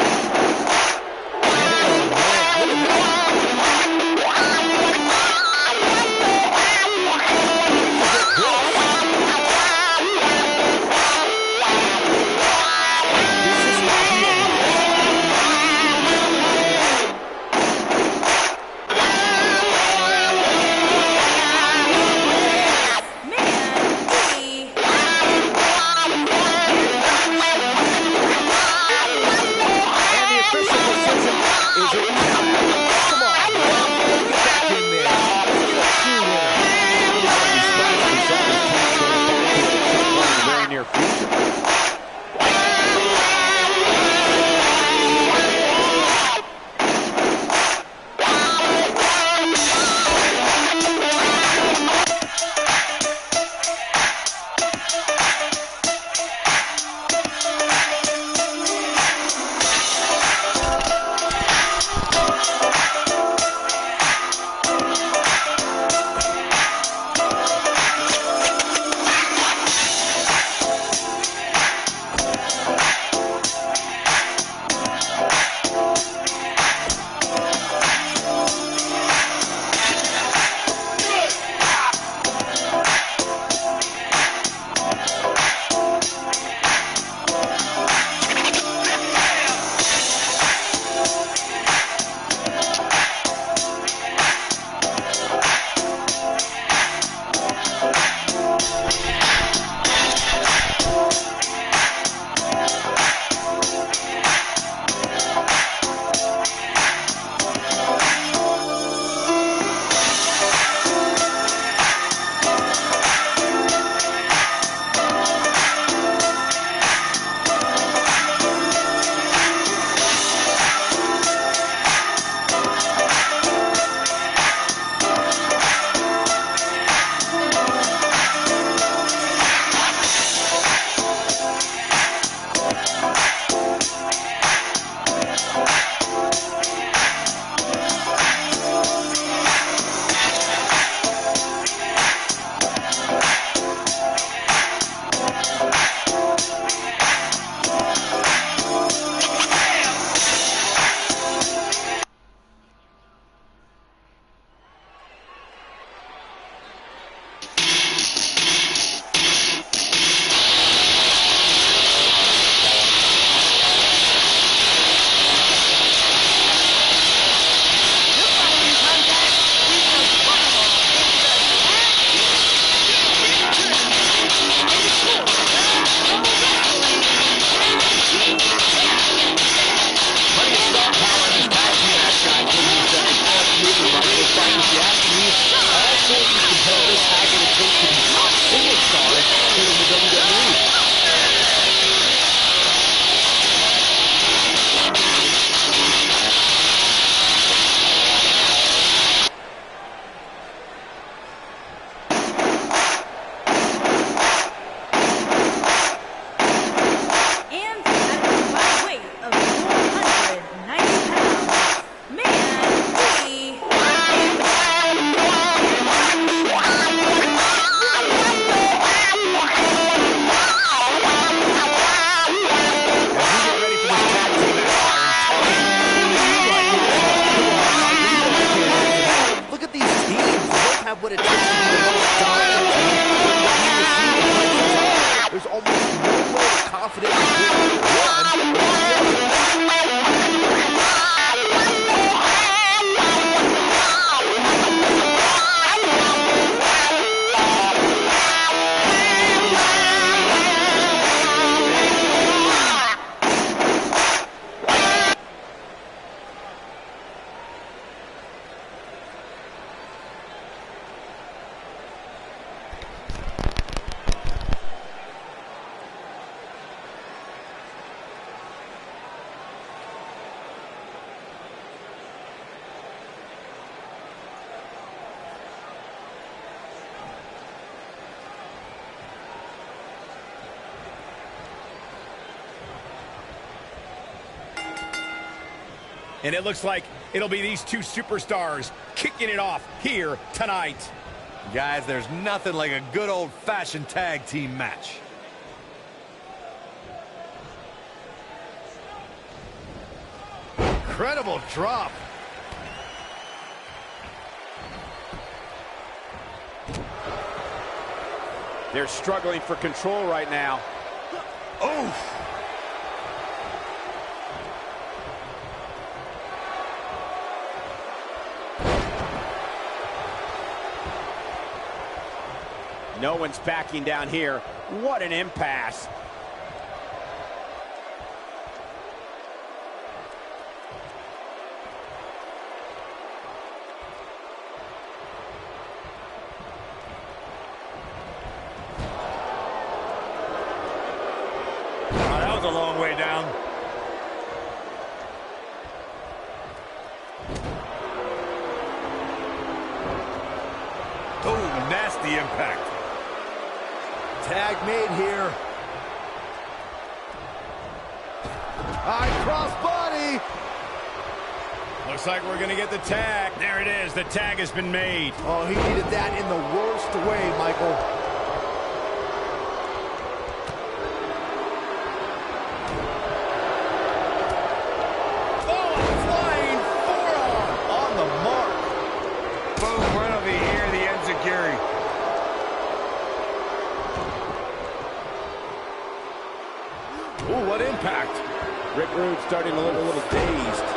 And it looks like it'll be these two superstars kicking it off here tonight. Guys, there's nothing like a good old-fashioned tag team match. Incredible drop. They're struggling for control right now. Oh! No one's backing down here. What an impasse. Oh, that was a long way down. Oh, nasty impact. Tag made here. High crossbody. Looks like we're going to get the tag. There it is. The tag has been made. Oh, he needed that in the worst way, Michael. Oh, a flying forearm. On the mark. Boom, right over here, the enziguri. Ooh, what impact. Rick Rude starting to look a little dazed.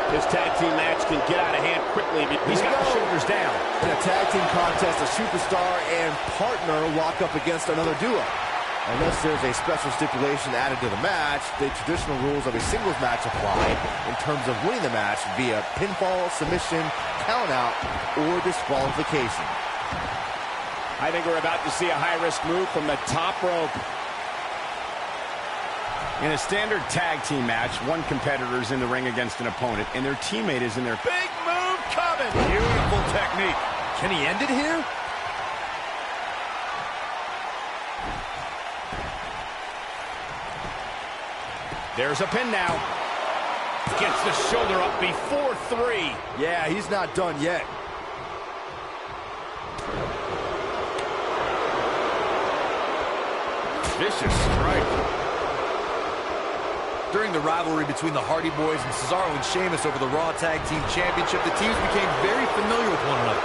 This tag team match can get out of hand quickly. He's got the shoulders down. In a tag team contest, a superstar and partner lock up against another duo. Unless there's a special stipulation added to the match, the traditional rules of a singles match apply in terms of winning the match via pinfall, submission, countout, or disqualification. I think we're about to see a high-risk move from the top rope. In a standard tag team match, one competitor is in the ring against an opponent, and their teammate is in there. Big move coming! Beautiful technique. Can he end it here? There's a pin now. Gets the shoulder up before 3. Yeah, he's not done yet. Vicious strike. During the rivalry between the Hardy Boys and Cesaro and Sheamus over the Raw Tag Team Championship, the teams became very familiar with one another.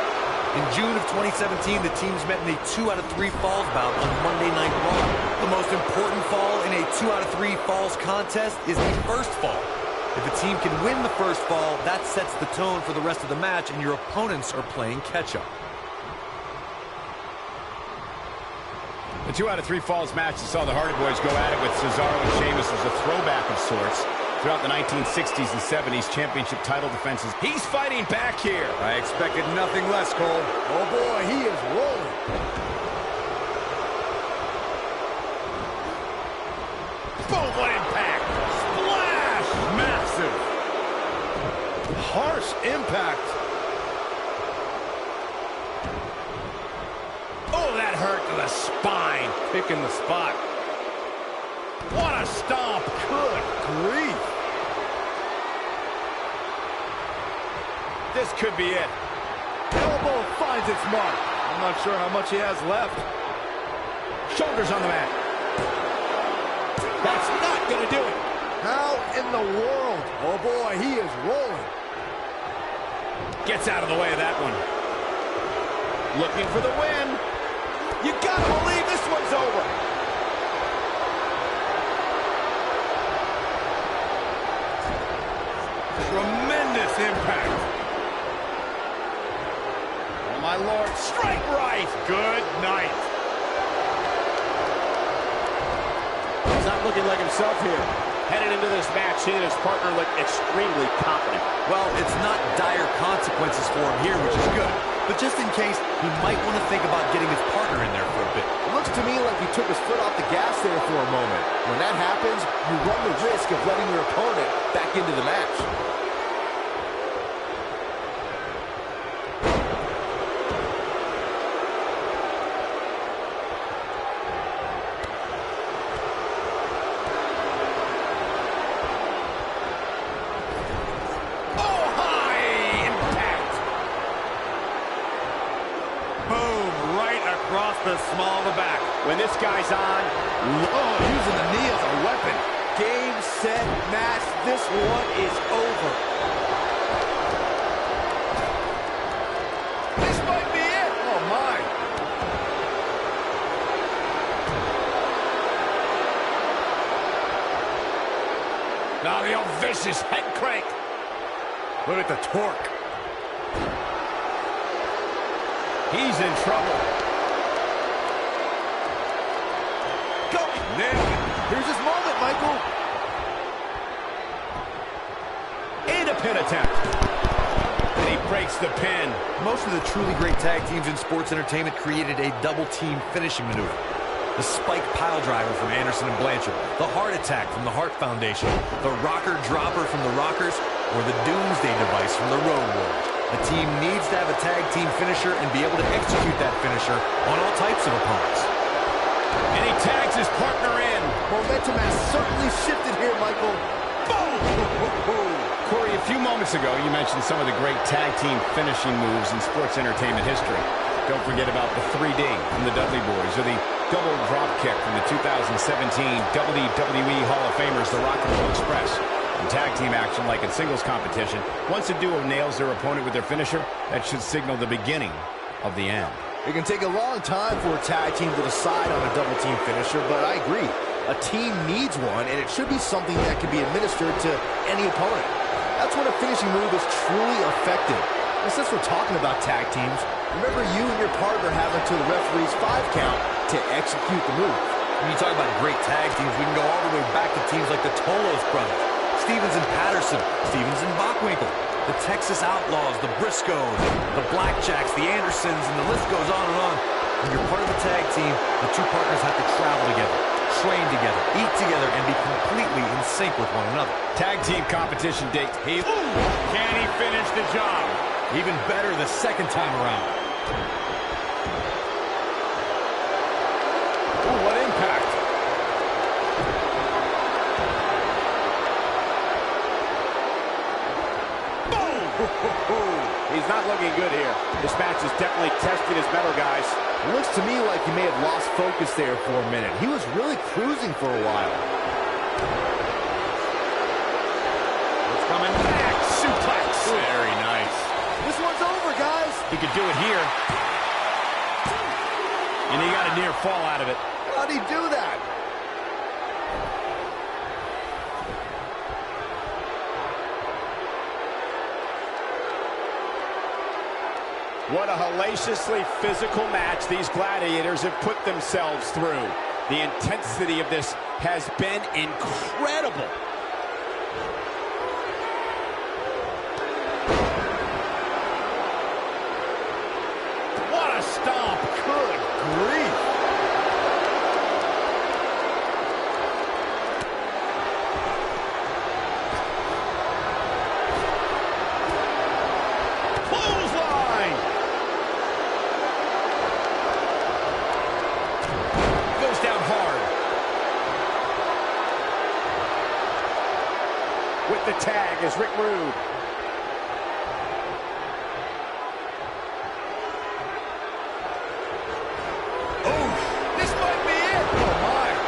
In June of 2017, the teams met in a 2 out of 3 falls bout on Monday Night Raw. The most important fall in a 2 out of 3 falls contest is the first fall. If a team can win the first fall, that sets the tone for the rest of the match, and your opponents are playing catch-up. The 2 out of 3 falls match that saw the Hardy Boys go at it with Cesaro and Sheamus was a throwback of sorts. Throughout the 1960s and 70s championship title defenses, he's fighting back here. I expected nothing less, Cole. Oh boy, he is rolling. Boom, what impact! Splash! Massive! Harsh impact. Oh, that hurt to the spine. Picking the spot. What a stomp. Good grief. This could be it. Elbow finds its mark. I'm not sure how much he has left. Shoulders on the mat. That's not going to do it. How in the world? Oh boy, he is rolling. Gets out of the way of that one. Looking for the win. You gotta believe this one's over. Tremendous impact. Oh my Lord, strike right. Good night. He's not looking like himself here. Headed into this match, he and his partner look extremely confident. Well, it's not dire consequences for him here, which is good. But just in case, he might want to think about getting his partner in there for a bit. It looks to me like he took his foot off the gas there for a moment. When that happens, you run the risk of letting your opponent back into the match. this one is over. This might be it. Oh, my. Now the old vicious head crank. Look at the torque. He's in trouble. Go. Nailed it. Here's his moment, Michael. And a pin attempt. And he breaks the pin. Most of the truly great tag teams in sports entertainment created a double-team finishing maneuver. The spike pile driver from Anderson and Blanchard, the heart attack from the Hart Foundation, the rocker dropper from the Rockers, or the doomsday device from the Road Warriors. A team needs to have a tag team finisher and be able to execute that finisher on all types of opponents. And he tags his partner in. Momentum has certainly shifted here, Michael. Boom! Corey, a few moments ago, you mentioned some of the great tag team finishing moves in sports entertainment history. Don't forget about the 3D from the Dudley Boys, or the double drop kick from the 2017 WWE Hall of Famers, the Rock and Roll Express. In tag team action, like in singles competition, once a duo nails their opponent with their finisher, that should signal the beginning of the end. It can take a long time for a tag team to decide on a double team finisher, but I agree. A team needs one, and it should be something that can be administered to any opponent. That's when a finishing move is truly effective. And since we're talking about tag teams, remember you and your partner having to the referee's 5 count to execute the move. When you talk about great tag teams, we can go all the way back to teams like the Tolos brothers, Stevens and Patterson, Stevens and Bockwinkel, the Texas Outlaws, the Briscoes, the Blackjacks, the Andersons, and the list goes on and on. When you're part of a tag team, the two partners have to travel together, train together, eat together, and be completely in sync with one another. Tag team competition date. Can he finish the job? Even better the second time around. Ooh, what impact. He's not looking good here. This match is definitely testing his mettle, guys. It looks to me like he may have lost focus there for a minute. He was really cruising for a while. It's coming back. Suplex. Very nice. This one's over, guys. He could do it here. And he got a near fall out of it. How'd he do that? What a hellaciously physical match these gladiators have put themselves through. The intensity of this has been incredible. What a stomp. Good grief. Clothesline. Goes down hard. With the tag is Rick Rude.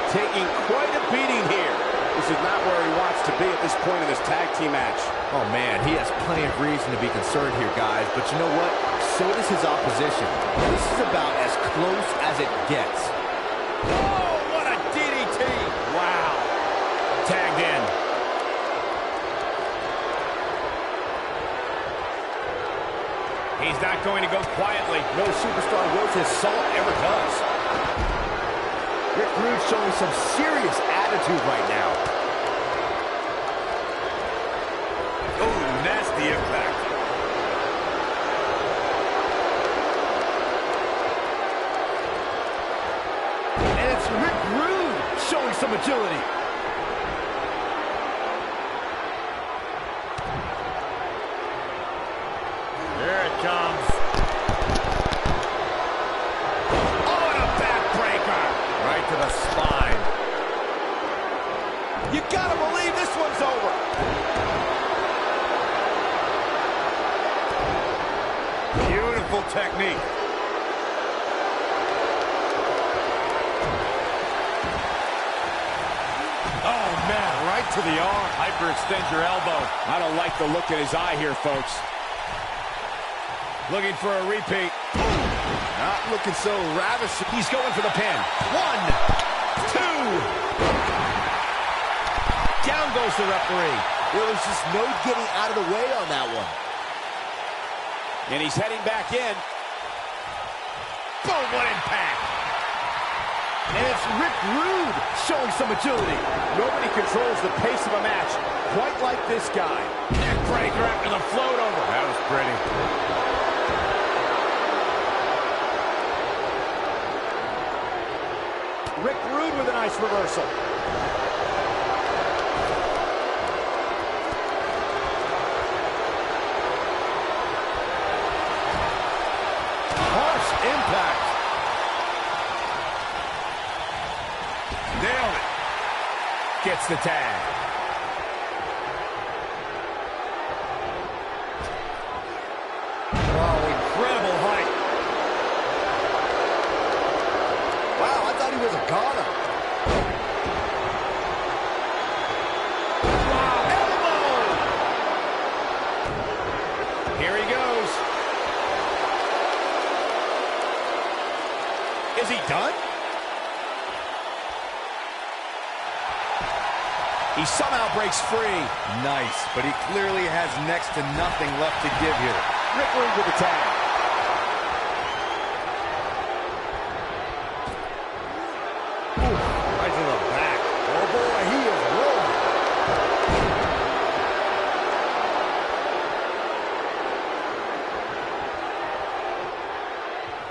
Taking quite a beating here. This is not where he wants to be at this point in this tag team match. Oh, man, he has plenty of reason to be concerned here, guys. But you know what? So does his opposition. This is about as close as it gets. Oh, what a DDT. Wow. Tagged in. He's not going to go quietly. No superstar worth his salt ever does. Rick Rude showing some serious attitude right now. Oh, nasty impact. And it's Rick Rude showing some agility. Here it comes. Oh, and a backbreaker. Right to the spine. You gotta believe this one's over. Beautiful technique. Oh, man, right to the arm. Hyperextend your elbow. I don't like the look in his eye here, folks. Looking for a repeat. Not looking so ravishing. He's going for the pin. 1, 2. Down goes the referee. There was just no getting out of the way on that one. And he's heading back in. Boom, what impact. And it's Rick Rude showing some agility. Nobody controls the pace of a match quite like this guy. Neck breaker after the float over. That was pretty. Rick Rude with a nice reversal. Harsh impact. Nailed it. Gets the tag. Oh, incredible height. Wow, I thought he was a goner. Here he goes. Is he done? He somehow breaks free. Nice, but he clearly has next to nothing left to give here. Rick Rude with the tag. Right to the back. Oh boy, he is rolling.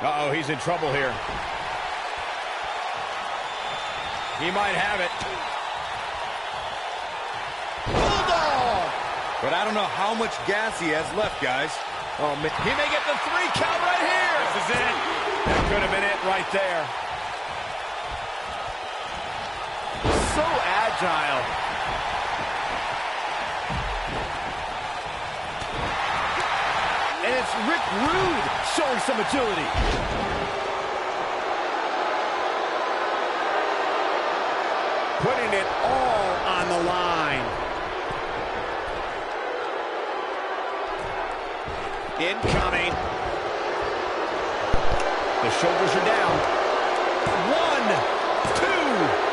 Uh-oh, he's in trouble here. He might have it. But I don't know how much gas he has left, guys. Oh, man. He may get the 3 count right here. This is it. That could have been it right there. So agile. And it's Rick Rude showing some agility. Putting it all on the line. Incoming. The shoulders are down. 1, 2.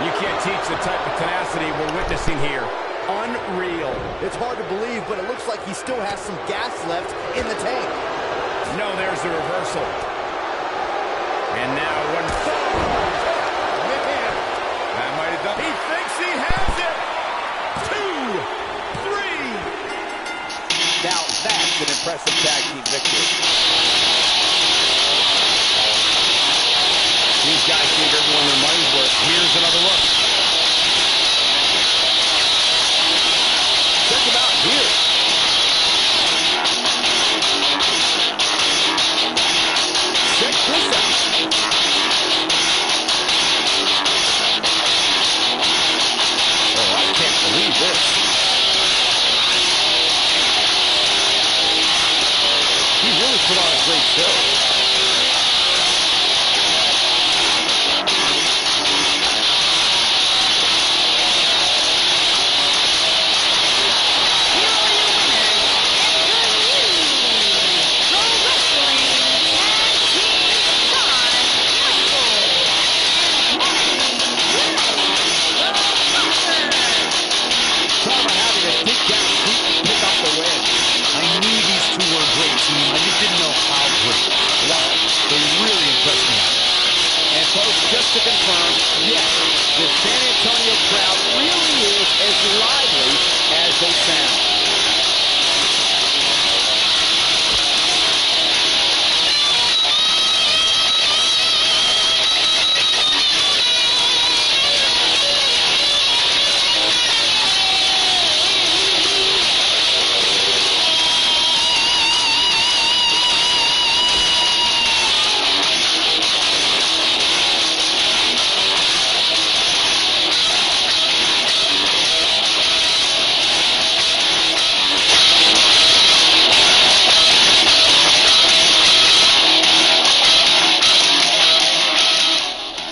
You can't teach the type of tenacity we're witnessing here. Unreal. It's hard to believe, but it looks like he still has some gas left in the tank. No, there's the reversal. And now one. Man, That might have done He it. thinks he has it. 2, 3. Now that's an impressive tag team victory.